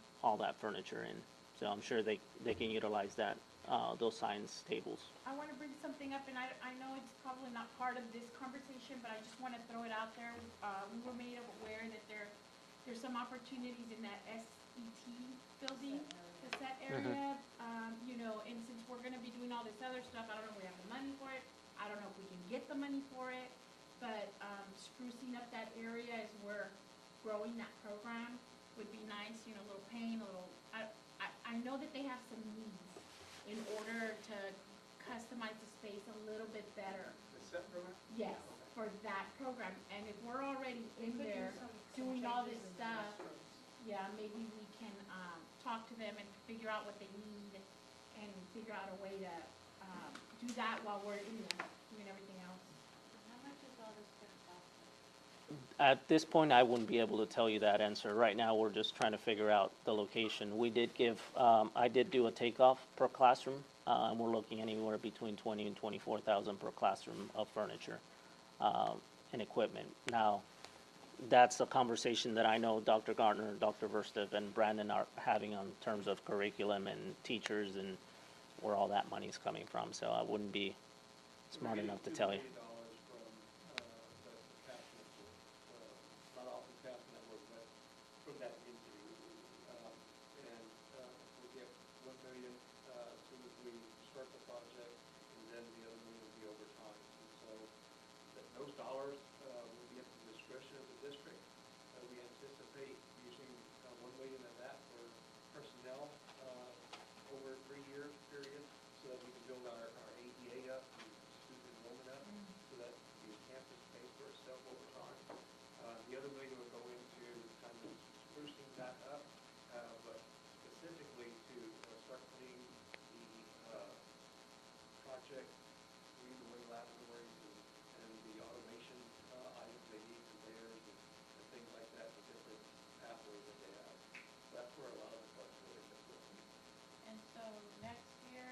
furniture in. So I'm sure they can utilize that, those science tables. I want to bring something up, and I know it's probably not part of this conversation, but I just want to throw it out there. We were made aware that there's some opportunities in that SET building, the set area. You know, and since we're going to be doing all this other stuff, I don't know if we have the money for it. I don't know if we can get the money for it, but sprucing up that area as we're growing that program would be nice. You know, a little paint, a little. I know that they have some needs in order to customize the space a little bit better. The set program? Yes, for that program. And if we're already in there doing all this stuff, yeah, maybe we can talk to them and figure out what they need and figure out a way to do that while we're in there doing everything else. How much is all this gonna cost us? At this point, I wouldn't be able to tell you that answer. Right now, we're just trying to figure out the location. We did give, I did do a takeoff per classroom, and we're looking anywhere between 20 and 24,000 per classroom of furniture and equipment. Now, that's a conversation that I know Dr. Gardner, Dr. Verstev, and Brandon are having on terms of curriculum and teachers and where all that money's coming from. So I wouldn't be smart enough to tell you. $2 million from the CAS network, not off the CAS network, but from that entity. And we'll get $1 million as soon as we start the project, and then the other $1 million will be over time. And so those dollars will be at the discretion of the district. We anticipate using $1 million of that for personnel over a 3-year period, so that we can build our ADA up and student enrollment up, so that the campus pays for itself over time. The other $1 million will go into kind of sprucing that up, but specifically to start putting the project redoing laboratories and the automation items they need, conveyors and things like that, the different pathways that they have. That's where a lot of the funds really come from. And so next year,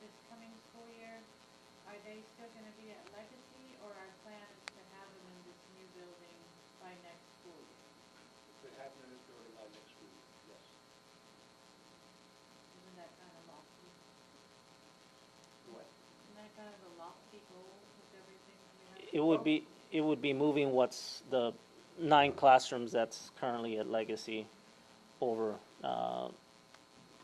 this coming school year, are they still gonna be at Legacy, or our plan is to have them in this new building by next school year? To have them in this building by next school year, yes. Isn't that kind of lofty? What? Isn't that kind of a lofty goal with everything that we have? It would be moving what's the 9 classrooms that's currently at Legacy over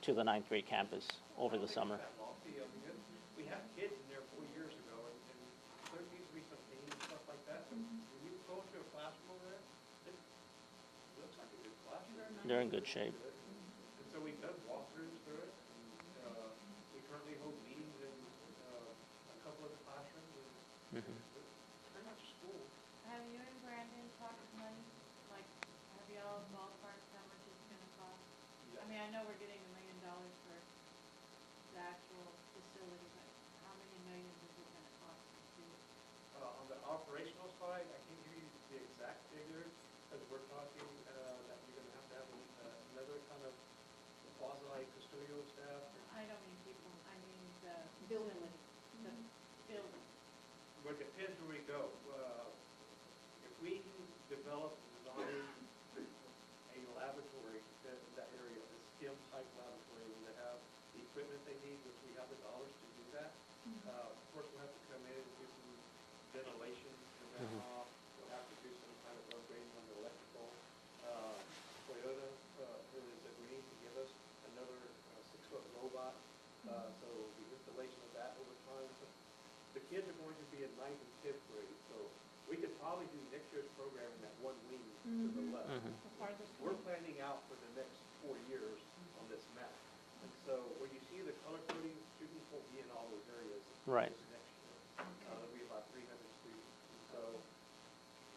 to the ninth grade campus over the summer. That lofty, I mean, we had kids in there 4 years ago, and there needs to be some paint and stuff like that. So when you go into a classroom over there, it looks like a good classroom. They're in good shape. And so we've done walkthroughs through it, and we currently hold meetings in a couple of the classrooms, and Mhm. it's pretty much a school. Have you and Brandon talked money? Like, have y'all ballparked how much it's gonna cost? I mean, I know we're getting $1 million for the actual facility, but how many millions is it gonna cost to do it? On the operational side, I can't give you the exact figure, because we're talking that you're gonna have to have another kind of quasi custodial staff. I don't mean people, I mean the facility, the building. Well, it depends where we go. If we can develop, design a laboratory in that area, a STEM type laboratory, where they have the equipment they need, which we have the dollars to do that. Of course, we'll have to come in and do some ventilation and that off. We'll have to do some kind of upgrading on the electrical. Toyota is agreeing to give us another 6-foot robot. So the installation of that over time. The kids are going to be in 9th and 10th grade, so we could probably do next year's program in that one wing to the left. The farthest We're one. planning out for the next 4 years on this map. And so when you see the color coding, students won't be in all those areas. Right. This next year. There'll be about 300 students. And so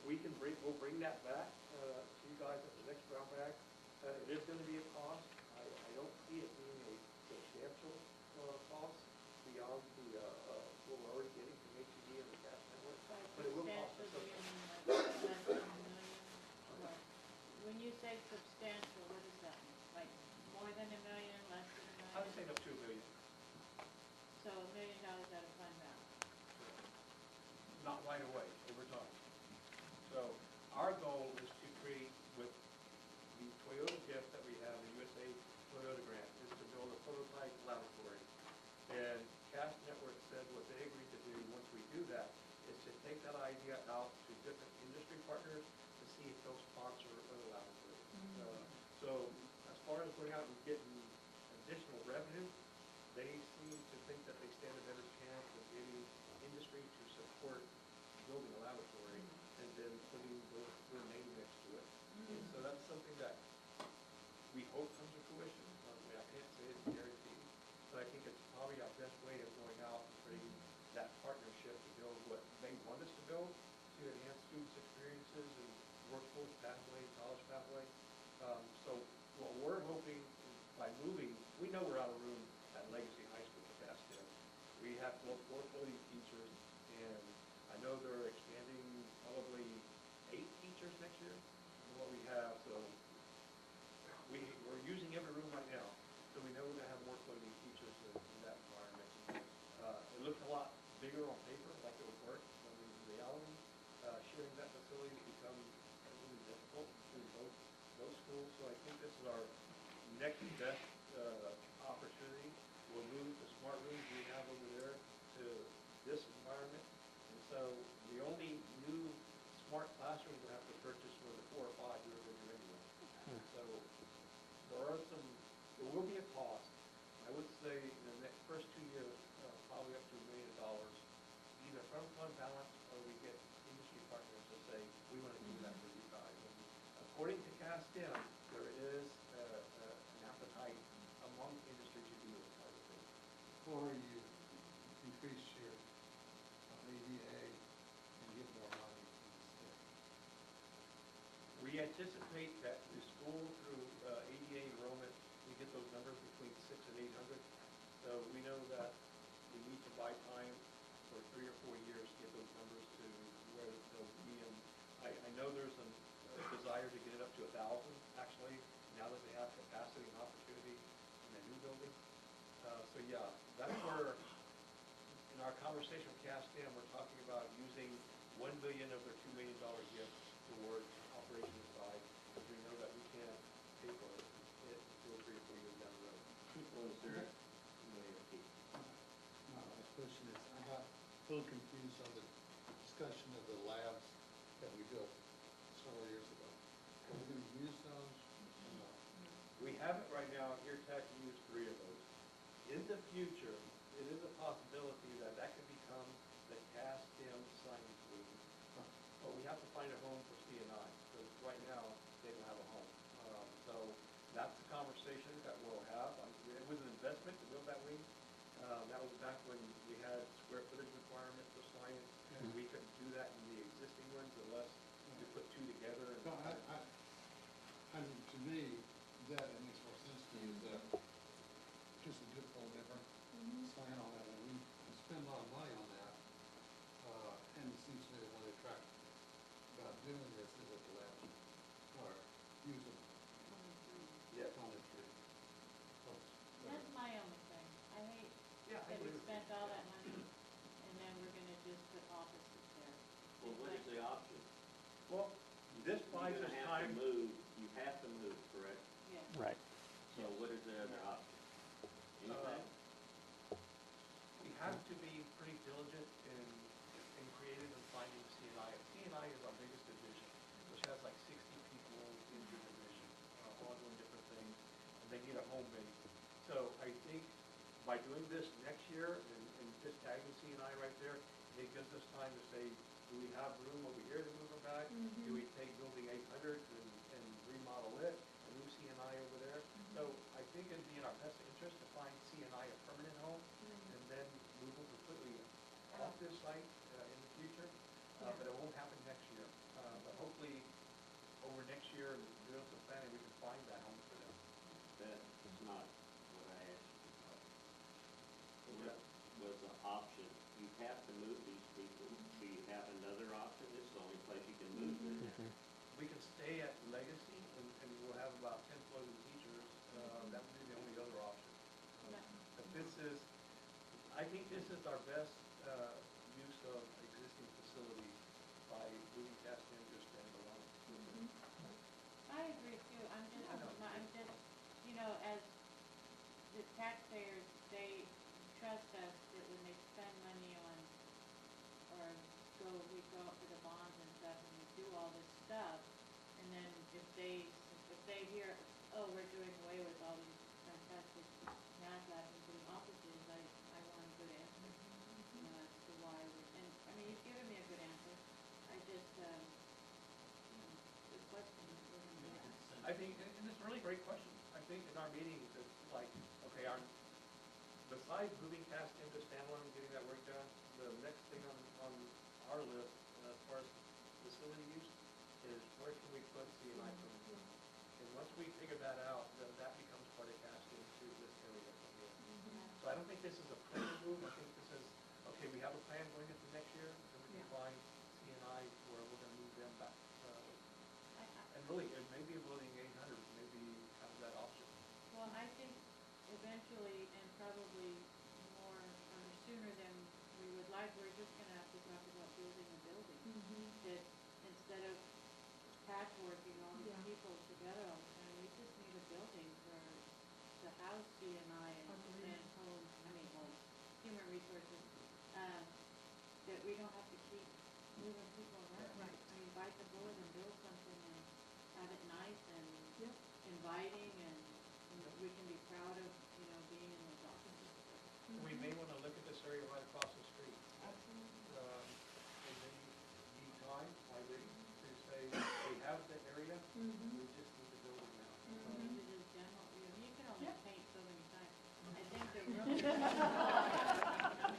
we'll bring that back to you guys at the next round back. It is going to be a cost. I don't see it being a substantial cost beyond what we're already getting from HED and the CAS network. By But it will cost us substantial, do you something. mean like less than $1 million? Or when you say substantial, what does that mean? Like more than $1 million, less than $1 million? I'd say up to $1 million. So $1 million out of fund balance. Not right away, over time. So our goal is to create with the Toyota gift that we have, the USA Toyota grant, is to build a prototype laboratory. And CAS Network said what they agreed to do once we do that is to take that idea out to different industry partners to see if they'll sponsor other laboratories. So as far as going out and getting additional revenue, they seem to think that they stand a better chance of getting industry to support building a laboratory and then putting their name next to it. And so that's something that we hope comes to fruition. I mean, I can't say it's guaranteed, but I think it's probably our best way of going out and creating that partnership to build what they want us to build to enhance students' experiences and workforce pathway, college pathway. So what we're hoping by moving, we know we're out of room at Legacy High School capacity. We have four floating teachers, and I know they're expanding probably 8 teachers next year than what we have. So we're using every room right now, so we know we're going to have more floating teachers in that environment. It looks a lot bigger on paper, like it would work, but in reality, sharing that facility becomes really difficult between both schools. So I think this is our next best opportunity. We'll move the smart rooms we have over there to this environment. And so the only new smart classrooms we'll have to purchase for the 4 or 5 years we're doing anyway. So there will be a cost. I would say in the next first 2 years, probably up to $1 million, either from fund balance or we get industry partners to say, we want to do that for you guys. And according to CASTM, there is an appetite among industry to do this type of thing. Or you increase your ADA and get more money from the state. We anticipate that the school through ADA enrollment, we get those numbers between 600 and 800. So we know that we need to buy time for 3 or 4 years to get those numbers to where they'll be. And I know there's a desire to get it up to 1,000 actually, now that they have capacity and opportunity in the new building. So yeah, that's where, in our conversation with CASTM, we're talking about using $1 million of their $2 million gift towards operations side, because we know that we can't pay for it 2 or 3 or 4 years down the road. Was there, My last question is, I got a little confused on the discussion of the labs that we built several years ago. Are we going to use those or not? the future, it is a possibility that that could become the CASTM signage room. But we have to find a home for CNI, because right now, they don't have a home. So that's the conversation that we'll have. It was an investment to build that wing. That was back when we had square footage requirements for signage. And we couldn't do that in the existing ones unless you put two together. So I mean, to me, that it makes more sense to use that, just a good old different sign on that, and we spend a lot of money on that. And it seems to me that one of the attractive about doing this is at the left, or using Yes. on the tree. That's my only thing. I hate Yeah, I that we agree with you. spent all that money and then we're gonna just put offices there. Well, what is the option? Well, this buys us time. You have to move, correct? Yeah. Right. So what is the other option? Anything? We have to be pretty diligent in creating and finding CNI. CNI is our biggest division, which has like 60 people in the division, all doing different things, and they need a home base. So I think by doing this next year and just tagging CNI right there, it gives us time to say, do we have room over here to move them back? Do we take building 800 and remodel it and move CNI over there? So I think it'd be in our best interest to find CNI a permanent home and then move them completely off this site in the future. But it won't happen next year. But hopefully over next year and doing some planning, we can find that home for them. That's not what I asked you about. What was the option? You have to move these people. Do you have another option? This is the only place you can move them. We can stay at Legacy and we'll have about 10 floating teachers. That would be the only other option. But this is, I think this is our best use of existing facilities by moving Castan to standalone. I agree too. I'm just, you know, as the taxpayers, they trust us that when they spend money on, or we go up to the bonds and stuff and we do all this stuff, and then if they hear, oh, we're doing away with all these fantastic math labs including offices, I want a good answer, you know, as to why and, I mean, you've given me a good answer. I just, you know, the question is, we're gonna be asked. I think, and it's a really great question. I think in our meetings, it's like, okay, besides moving Castan to standalone and getting that work done, the next thing on our list as far as facility use is where can we put CNI permanently? And once we figure that out, then that becomes part of Castan to this area. So I don't think this is a permanent move. I think this is, okay, we have a plan going into next year, then we can find CNI where we're gonna move them back. And really, it may be building 800, maybe have that option. Well, I think eventually, and probably more, or sooner than we would like, we're just gonna have to talk about building a building. That instead of patchworking all these people together all the time, we just need a building for the house CNI and home, human resources. That we don't have to keep moving people around. Right. I mean, bite the bullet and build something and have it nice and inviting and we can be proud of, you know, being in those offices. We may want to look at this area right across the street. Absolutely. It may be time, I agree, to say, we have the area, we just need to build it now. Maybe just general, you can only paint so many times. I think the room is we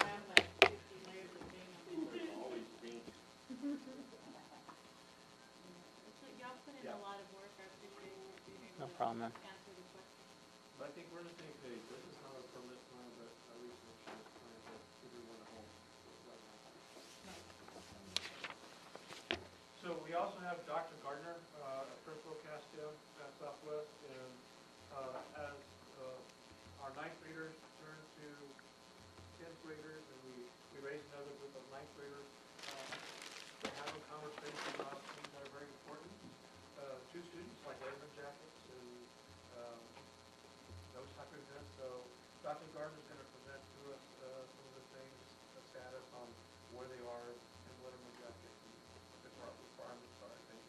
have like 50 layers of paint on it. There's always things. Y'all put in a lot of work. I appreciate you being No able to problem, ma'am. answer the question. But I think we're on the same page. This is not a permanent plan, but a research plan that we want to hold right now. So we also have Dr. Gardner, a principal Castillo at Southwest, and as our ninth graders turn to 10th graders, and we raise another group of ninth graders, we're having conversations about things that are very important to students, like Letterman jackets and those type of events. So Dr. Gardner's going to present to us some of the things, the status on where they are in Letterman jackets and what the requirements are, I think.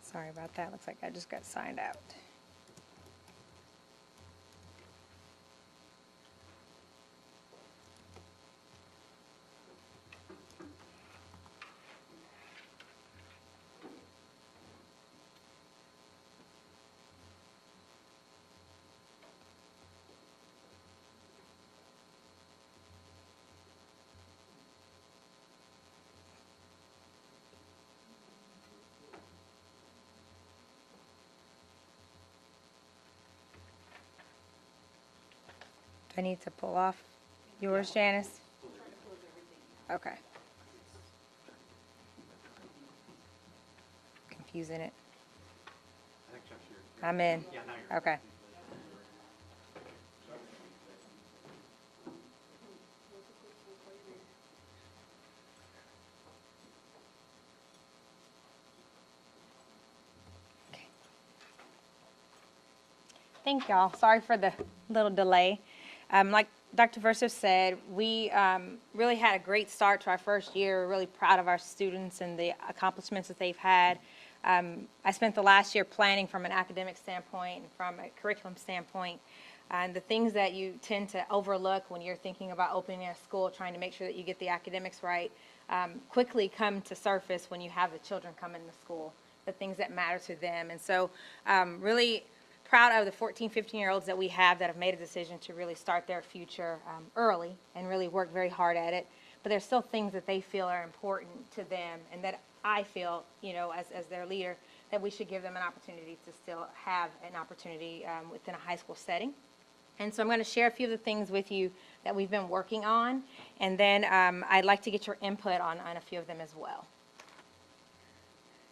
Sorry about that. Looks like I just got signed out. I need to pull off yours, Janice? Okay. Confusing it. I'm in. Okay. Thank y'all. Sorry for the little delay. Like Dr. Verso said, we really had a great start to our first year. We're really proud of our students and the accomplishments that they've had. I spent the last year planning from an academic standpoint and from a curriculum standpoint. And the things that you tend to overlook when you're thinking about opening a school, trying to make sure that you get the academics right, quickly come to surface when you have the children come into school, the things that matter to them. And so really proud of the 14, 15-year-olds that we have that have made a decision to really start their future early and really work very hard at it. But there's still things that they feel are important to them and that I feel, as their leader, that we should give them an opportunity to still have an opportunity within a high school setting. And so I'm going to share a few of the things with you that we've been working on, and then I'd like to get your input on a few of them as well.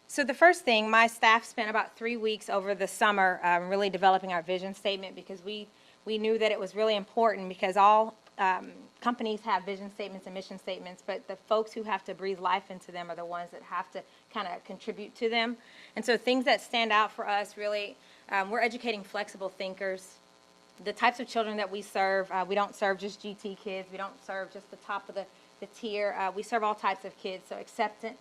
So the first thing, my staff spent about 3 weeks over the summer really developing our vision statement because we knew that it was really important because all companies have vision statements and mission statements, but the folks who have to breathe life into them are the ones that have to kind of contribute to them. And so things that stand out for us really, we're educating flexible thinkers. The types of children that we serve, we don't serve just GT kids. We don't serve just the top of the tier. We serve all types of kids, so acceptance,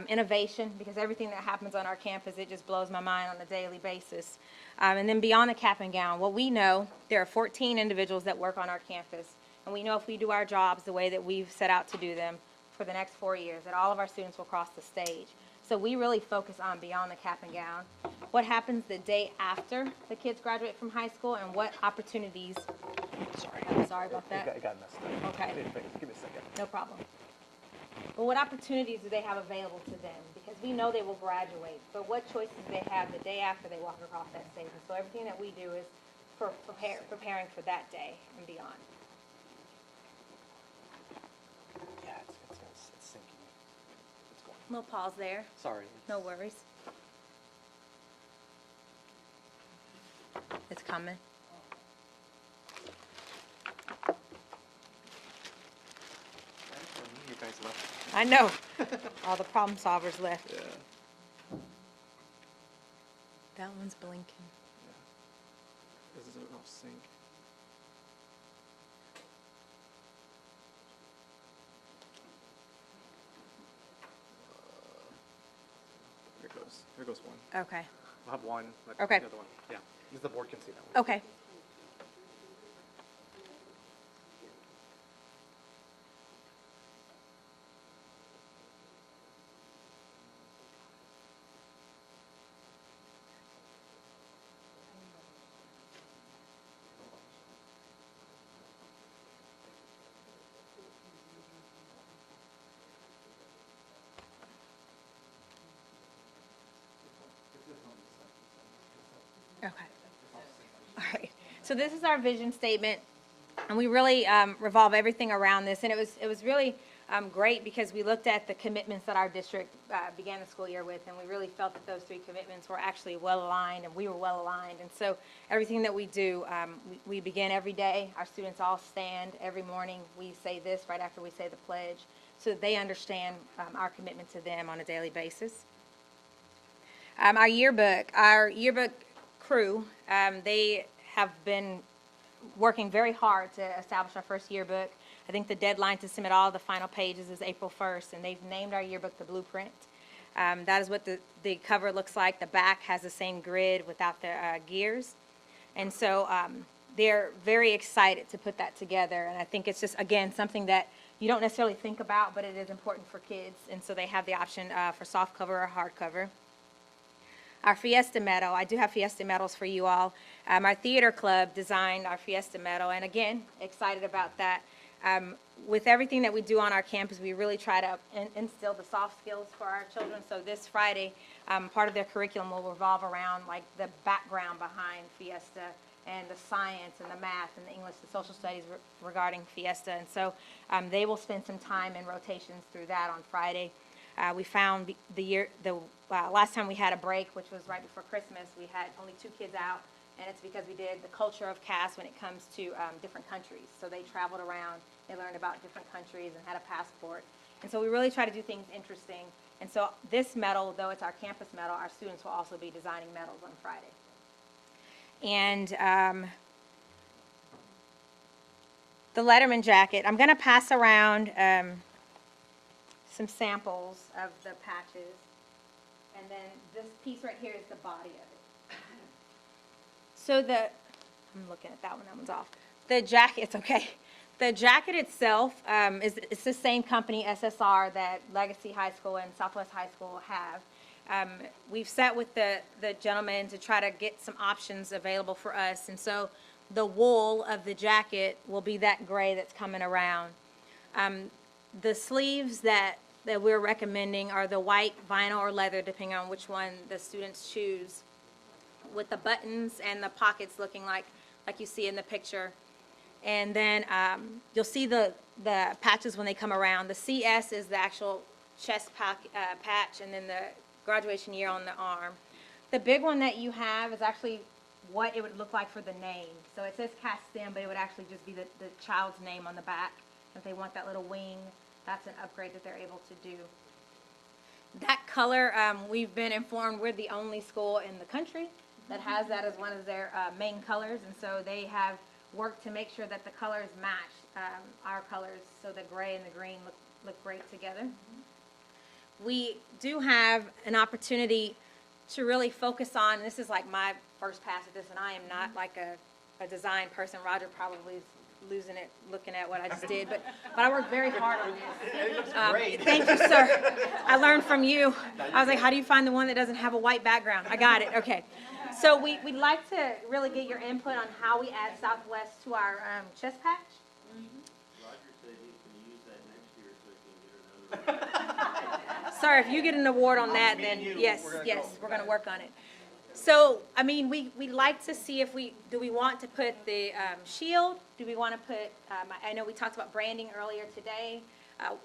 innovation, because everything that happens on our campus, it just blows my mind on a daily basis. And then beyond the cap and gown, what we know, there are 14 individuals that work on our campus, and we know if we do our jobs the way that we've set out to do them for the next 4 years, that all of our students will cross the stage. So we really focus on beyond the cap and gown. What happens the day after the kids graduate from high school and what opportunities. I'm sorry about that. It got messed up. Okay. Give me a second. No problem. But what opportunities do they have available to them? Because we know they will graduate, but what choices do they have the day after they walk across that stage? And so everything that we do is for preparing for that day and beyond. Yeah, it's sinking. It's going. We'll pause there. Sorry. No worries. It's coming. You guys left. I know. All the problem solvers left. Yeah. That one's blinking. This is off sync. Here goes. Here goes one. Okay. We'll have one. Like Okay. The other one. Yeah. Because the board can see that one. Okay. Okay. All right. So this is our vision statement, and we really revolve everything around this. And it was really great because we looked at the commitments that our district began the school year with, and we really felt that those 3 commitments were actually well aligned, and we were well aligned. And so everything that we do, we begin every day. Our students all stand every morning. We say this right after we say the pledge, so that they understand our commitment to them on a daily basis. Our yearbook crew, they have been working very hard to establish our first yearbook. I think the deadline to submit all the final pages is April 1st, and they've named our yearbook the Blueprint. That is what the cover looks like. The back has the same grid without the gears. And so they're very excited to put that together, and I think it's just, again, something that you don't necessarily think about, but it is important for kids, and so they have the option for soft cover or hard cover. Our Fiesta Medal, I do have Fiesta Medals for you all. Our theater club designed our Fiesta Medal, and again, excited about that. With everything that we do on our campus, we really try to instill the soft skills for our children. So this Friday, part of their curriculum will revolve around like the background behind Fiesta and the science and the math and the English, the social studies regarding Fiesta. And so they will spend some time in rotations through that on Friday. We found last time we had a break, which was right before Christmas, we had only 2 kids out, and it's because we did the culture of CAS when it comes to different countries. So they traveled around, they learned about different countries and had a passport. And so we really try to do things interesting. And so this medal, though it's our campus medal, our students will also be designing medals on Friday. And the Letterman jacket, I'm going to pass around some samples of the patches. And then this piece right here is the body of it. So I'm looking at that one, that one's off. The jacket, it's okay. The jacket itself it's the same company, SSR, that Legacy High School and Southwest High School have. We've sat with the gentleman to try to get some options available for us. And so the wool of the jacket will be that gray that's coming around. The sleeves that we're recommending are the white vinyl or leather, depending on which one the students choose, with the buttons and the pockets looking like you see in the picture. And then you'll see the patches when they come around. The CS is the actual chest patch, and then the graduation year on the arm. The big one that you have is actually what it would look like for the name. So it says CAS STEM, but it would actually just be the child's name on the back. If they want that little wing, that's an upgrade that they're able to do. That color, we've been informed we're the only school in the country that has that as one of their main colors, and so they have worked to make sure that the colors match our colors, so the gray and the green look great together. We do have an opportunity to really focus on, this is like my first pass at this, and I am not like a design person. Roger probably is losing it looking at what I just did, but I worked very hard on this. It looks great. Thank you, sir. I learned from you. I was like, how do you find the one that doesn't have a white background? I got it, okay. So we'd like to really get your input on how we add Southwest to our chest patch. Roger said he can use that next year so he can get another. Sir, if you get an award on that, then yes, we're going to work on it. So, I mean, we like to see if do we want to put the shield? Do we want to put, I know we talked about branding earlier today.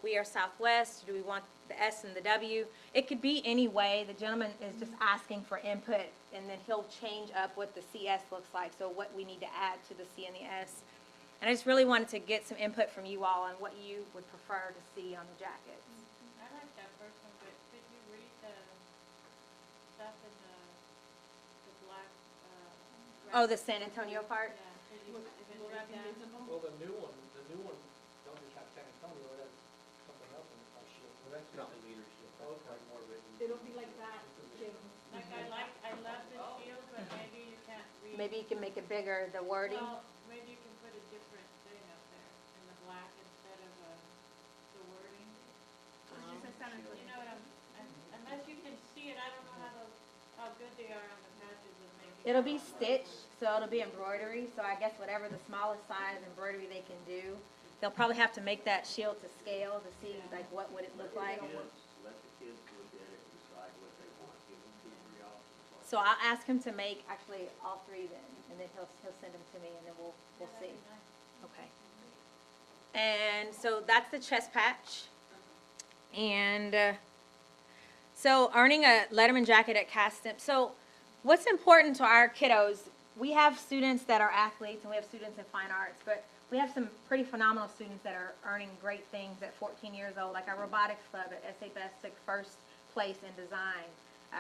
We are Southwest. Do we want the S and the W? It could be any way. The gentleman is just asking for input, and then he'll change up what the CS looks like, so what we need to add to the C and the S. And I just really wanted to get some input from you all on what you would prefer to see on the jackets. I like that first one, but could you read the stuff in the black, Oh, the San Antonio part? yeah, could you, if it's right down? Well, the new one don't just have San Antonio, it has something else in it, like shield. Well, that's just a leadership, that's like more written. It'll be like that, Jim. Like, I love the shield, but maybe you can't read. Maybe you can make it bigger, the wording. Well, maybe you can put a different thing up there in the black instead of the wording. You know what unless you can see it, I don't know how good they are on the patches of making. It'll be stitched, so it'll be embroidery, so I guess whatever the smallest size embroidery they can do. They'll probably have to make that shield to scale to see like what would it look like. Let the kids look at it and decide what they want. Give them 2 or 3 options. So I'll ask him to make actually all 3 then, and then he'll send them to me, and then we'll see. Okay. And so that's the chest patch. And so earning a Letterman jacket at CAS STEM. So what's important to our kiddos, we have students that are athletes and we have students in fine arts, but we have some pretty phenomenal students that are earning great things at 14 years old, like our robotics club at SA Best took first place in design.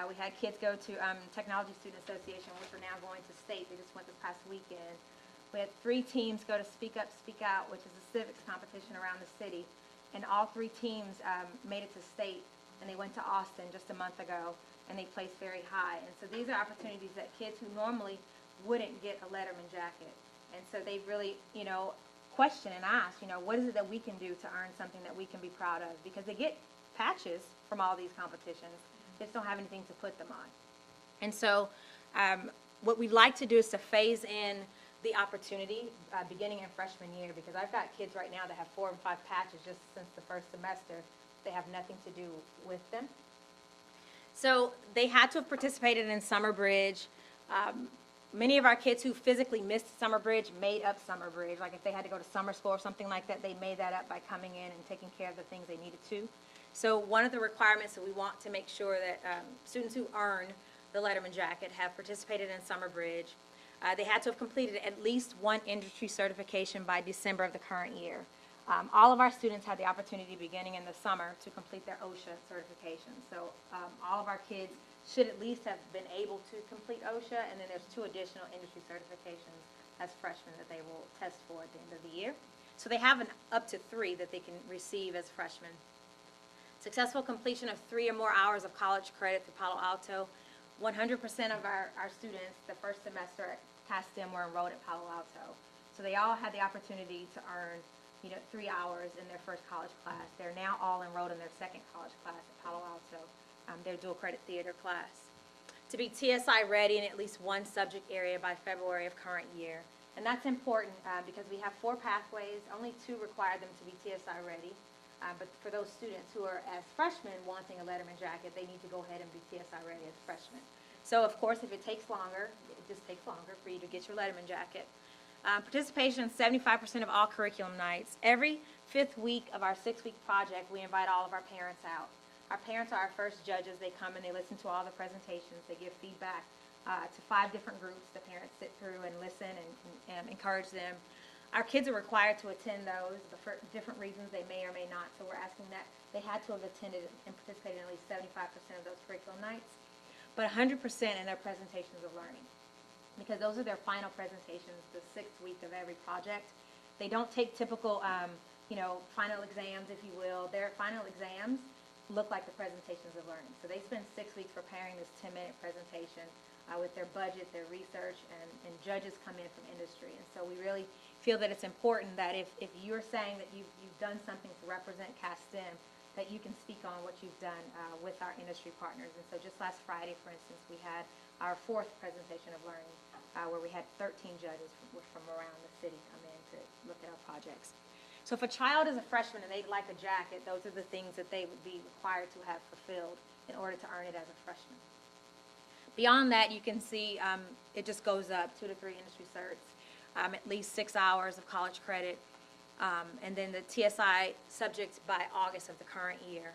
We had kids go to Technology Student Association, which are now going to state. They just went this past weekend. We had 3 teams go to Speak Up, Speak Out, which is a civics competition around the city. And all 3 teams made it to state, and they went to Austin just a month ago, and they placed very high. And so these are opportunities that kids who normally wouldn't get a Letterman jacket. And so they really, question and ask, what is it that we can do to earn something that we can be proud of? Because they get patches from all these competitions, they just don't have anything to put them on. And so what we'd like to do is to phase in the opportunity beginning in freshman year, because I've got kids right now that have 4 and 5 patches just since the first semester. They have nothing to do with them. So they had to have participated in Summer Bridge. many of our kids who physically missed Summer Bridge made up Summer Bridge. Like if they had to go to summer school or something like that, they made that up by coming in and taking care of the things they needed to. So one of the requirements that we want to make sure that students who earn the Letterman jacket have participated in Summer Bridge. They had to have completed at least one industry certification by December of the current year. All of our students had the opportunity beginning in the summer to complete their OSHA certification. So all of our kids should at least have been able to complete OSHA, and then there's 2 additional industry certifications as freshmen that they will test for at the end of the year. So they have up to 3 that they can receive as freshmen. Successful completion of 3 or more hours of college credit through Palo Alto. 100% of our students the first semester at CASTEM were enrolled at Palo Alto. So they all had the opportunity to earn 3 hours in their first college class. They're now all enrolled in their second college class at Palo Alto, their dual credit theater class. To be TSI ready in at least one subject area by February of current year. And that's important because we have 4 pathways. Only 2 require them to be TSI ready. But for those students who are as freshmen wanting a Letterman jacket, they need to go ahead and be TSI ready as freshmen. So of course, if it takes longer, it just takes longer for you to get your Letterman jacket. Participation in 75% of all curriculum nights. Every 5th week of our 6-week project, we invite all of our parents out. Our parents are our first judges. They come and they listen to all the presentations. They give feedback to 5 different groups. The parents sit through and listen and encourage them. Our kids are required to attend those, but for different reasons they may or may not. So we're asking that they had to have attended and participated in at least 75% of those curriculum nights, but 100% in their presentations of learning, because those are their final presentations, the 6th week of every project. They don't take typical, final exams, if you will. Their final exams look like the presentations of learning. So they spend 6 weeks preparing this 10-minute presentation with their budget, their research, and judges come in from industry. And so we really feel that it's important that if you're saying that you've done something to represent CASTEM, that you can speak on what you've done with our industry partners. And so just last Friday, for instance, we had our 4th presentation of learning, where we had 13 judges from around the city come in to look at our projects. So if a child is a freshman and they'd like a jacket, those are the things that they would be required to have fulfilled in order to earn it as a freshman. Beyond that, you can see it just goes up, 2 to 3 industry certs, at least 6 hours of college credit, and then the TSI subjects by August of the current year.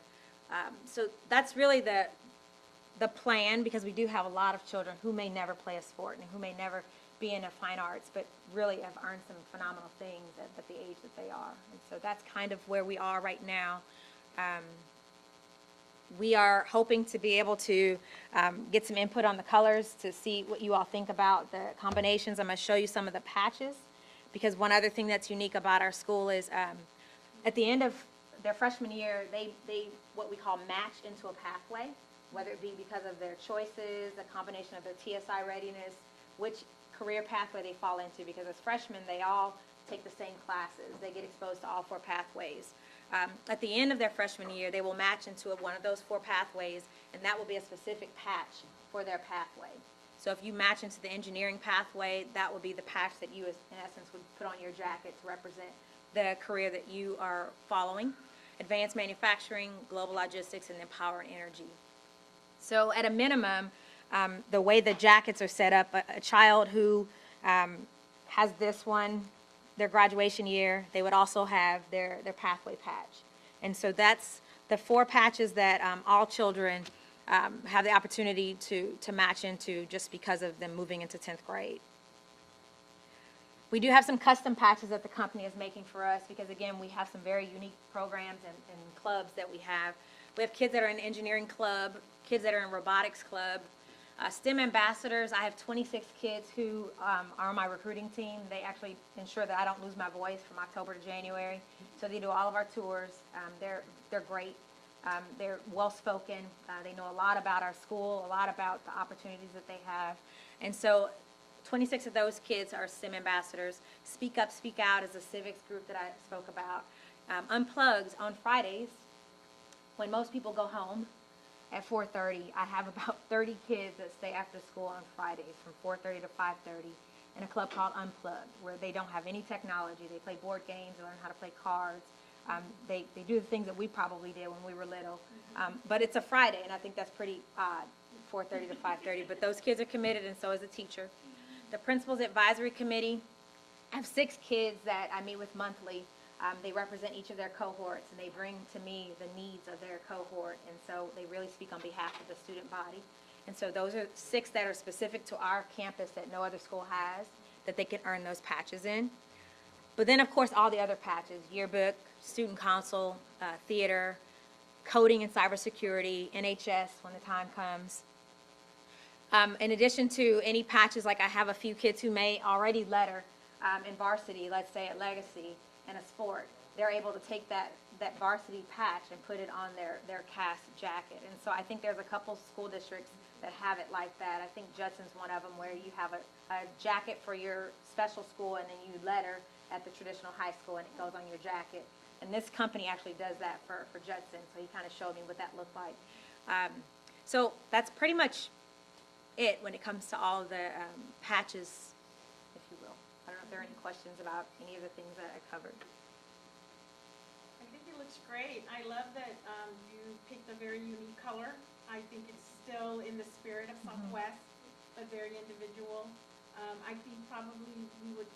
So that's really the plan, because we do have a lot of children who may never play a sport and who may never be in a fine arts, but really have earned some phenomenal things at the age that they are. And so that's kind of where we are right now. We are hoping to be able to get some input on the colors to see what you all think about the combinations. I'm going to show you some of the patches, because one other thing that's unique about our school is at the end of their freshman year, they what we call match into a pathway, whether it be because of their choices, a combination of their TSI readiness, which career pathway they fall into, because as freshmen, they all take the same classes. They get exposed to all 4 pathways. At the end of their freshman year, they will match into one of those 4 pathways, and that will be a specific patch for their pathway. So if you match into the engineering pathway, that will be the patch that you, in essence, would put on your jacket to represent the career that you are following. Advanced manufacturing, global logistics, and then power and energy. So at a minimum, the way the jackets are set up, a child who has this one, their graduation year, they would also have their pathway patch. And so that's the 4 patches that all children have the opportunity to match into just because of them moving into 10th grade. We do have some custom patches that the company is making for us, because again, we have some very unique programs and clubs that we have. We have kids that are in engineering club, kids that are in robotics club, STEM ambassadors. I have 26 kids who are on my recruiting team. They actually ensure that I don't lose my voice from October to January. So they do all of our tours. They're great. They're well-spoken. They know a lot about our school, a lot about the opportunities that they have. And so 26 of those kids are STEM ambassadors. Speak Up, Speak Out is a civics group that I spoke about. Unplugs on Fridays, when most people go home at 4:30, I have about 30 kids that stay after school on Fridays from 4:30 to 5:30 in a club called Unplugged, where they don't have any technology. They play board games, they learn how to play cards. They do the things that we probably did when we were little. But it's a Friday, and I think that's pretty odd, 4:30 to 5:30. But those kids are committed, and so is the teacher. the Principals Advisory Committee. I have 6 kids that I meet with monthly. They represent each of their cohorts, and they bring to me the needs of their cohort, and so they really speak on behalf of the student body. And so those are 6 that are specific to our campus that no other school has, that they can earn those patches in. But then, of course, all the other patches, yearbook, student council, theater, coding and cybersecurity, NHS when the time comes. In addition to any patches, like I have a few kids who may already letter in varsity, let's say at Legacy, in a sport. They're able to take that varsity patch and put it on their cast jacket. And so I think there's a couple school districts that have it like that. I think Judson's one of them, where you have a jacket for your special school, and then you letter at the traditional high school, and it goes on your jacket. And this company actually does that for Judson, so he kind of showed me what that looked like. So that's pretty much it when it comes to all of the patches, if you will. I don't know if there are any questions about any of the things that I covered. I think it looks great. I love that you picked a very unique color. I think it's still in the spirit of Southwest, but very individual. I think probably we would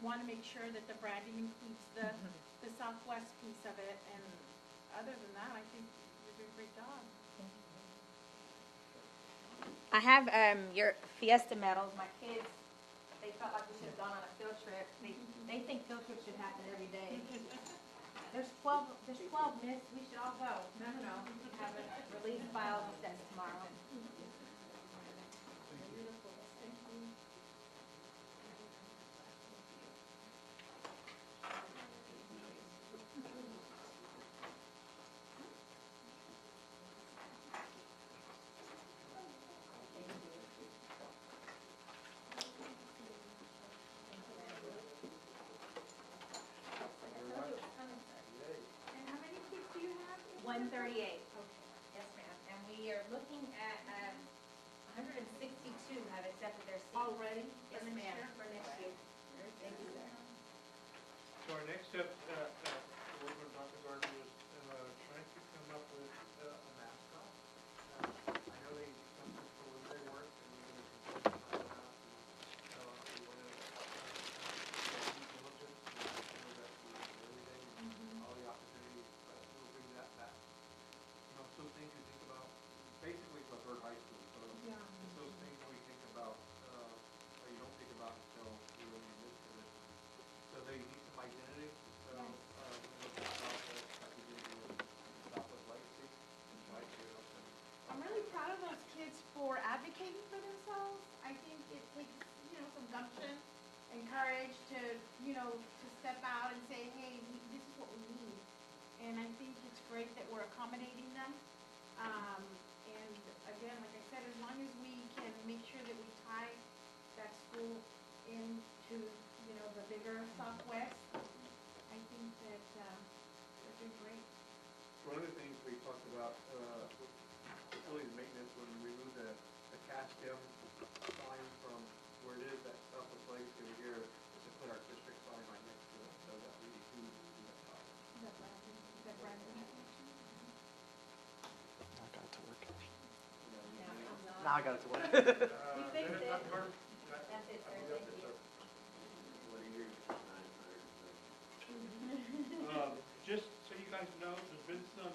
want to make sure that the branding includes the Southwest piece of it. And other than that, I think you're doing a great job. I have your Fiesta medals. My kids, they felt like we should have gone on a field trip. They think field trips should happen every day. There's 12, miss. We should all go. No. Have a release file that's tomorrow. And how many kids do you have? 138. Yes, ma'am. And we are looking at 162 have accepted their seat. Already? Yes, For next ma'am. year? For next year. Thank you, sir. So our next step, what Dr. Gardner was trying to come up with a mascot. I know they, some people, when they work, and we're going to consult on that. We want to be diligent, and make sure that we every day, all the opportunities, we'll bring that back. Some things you think about, basically it's a Bird High School, so it's those things that we think about, or you don't think about until you're in this position. So they need some identity, so, we look at Southwest, like we did with Southwest Legacy, and try to help them. I'm really proud of those kids for advocating for themselves. I think it takes, some gumption and courage to, to step out and say, hey, this is what we need. And I think it's great that we're accommodating them. And again, like I said, as long as we can make sure that we tie that school into, the bigger Southwest, I think that, they're doing great. One of the things we talked about, facilities maintenance, when we moved the CASTM sign from where it is at Southwest Legacy over here, is to put our district sign right next to it, so that we do that topic. Is that Brandon? Now I got it to work. We fixed it. Dr. Gardner? That's it, sir. That's Thank it, you. sir. What do you hear? 900. Just so you guys know, there's been some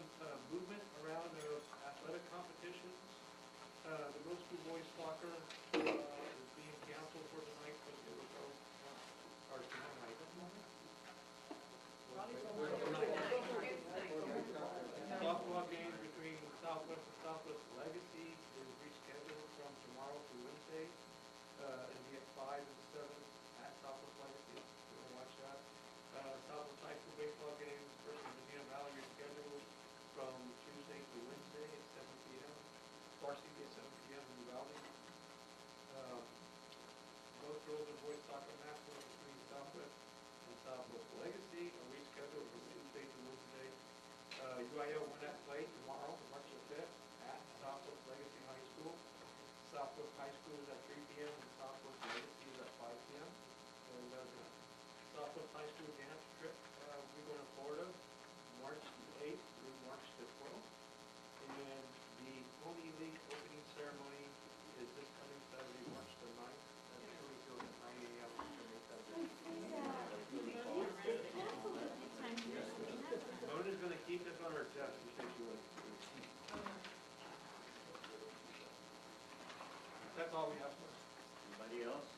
movement around athletic competitions. The middle school boys soccer is being canceled for tonight, but it will go, or tomorrow night. Softball game between Southwest and Southwest Legacy is rescheduled from tomorrow to Wednesday. It'll be at 5 and 7 at Southwest Legacy. You want to watch that? Southwest High School baseball games versus Medina Valley rescheduled from Tuesday to Wednesday at 7 p.m. Varsity at 7 p.m. in New Valley. Both girls and boys soccer nationals between Southwest and Southwest Legacy are rescheduled from Tuesday to Wednesday. UIL won that play tomorrow, March the 5th, at Southwest Legacy High School. Southwest High School is at 3 p.m. and Southwest Legacy is at 5 p.m. And Southwest High School dance trip, we're going to Florida, March the 8th through March the 12th. And the Pony League opening ceremony is this coming Saturday, March the 9th, at Truly Field. all we ask for. Anybody else?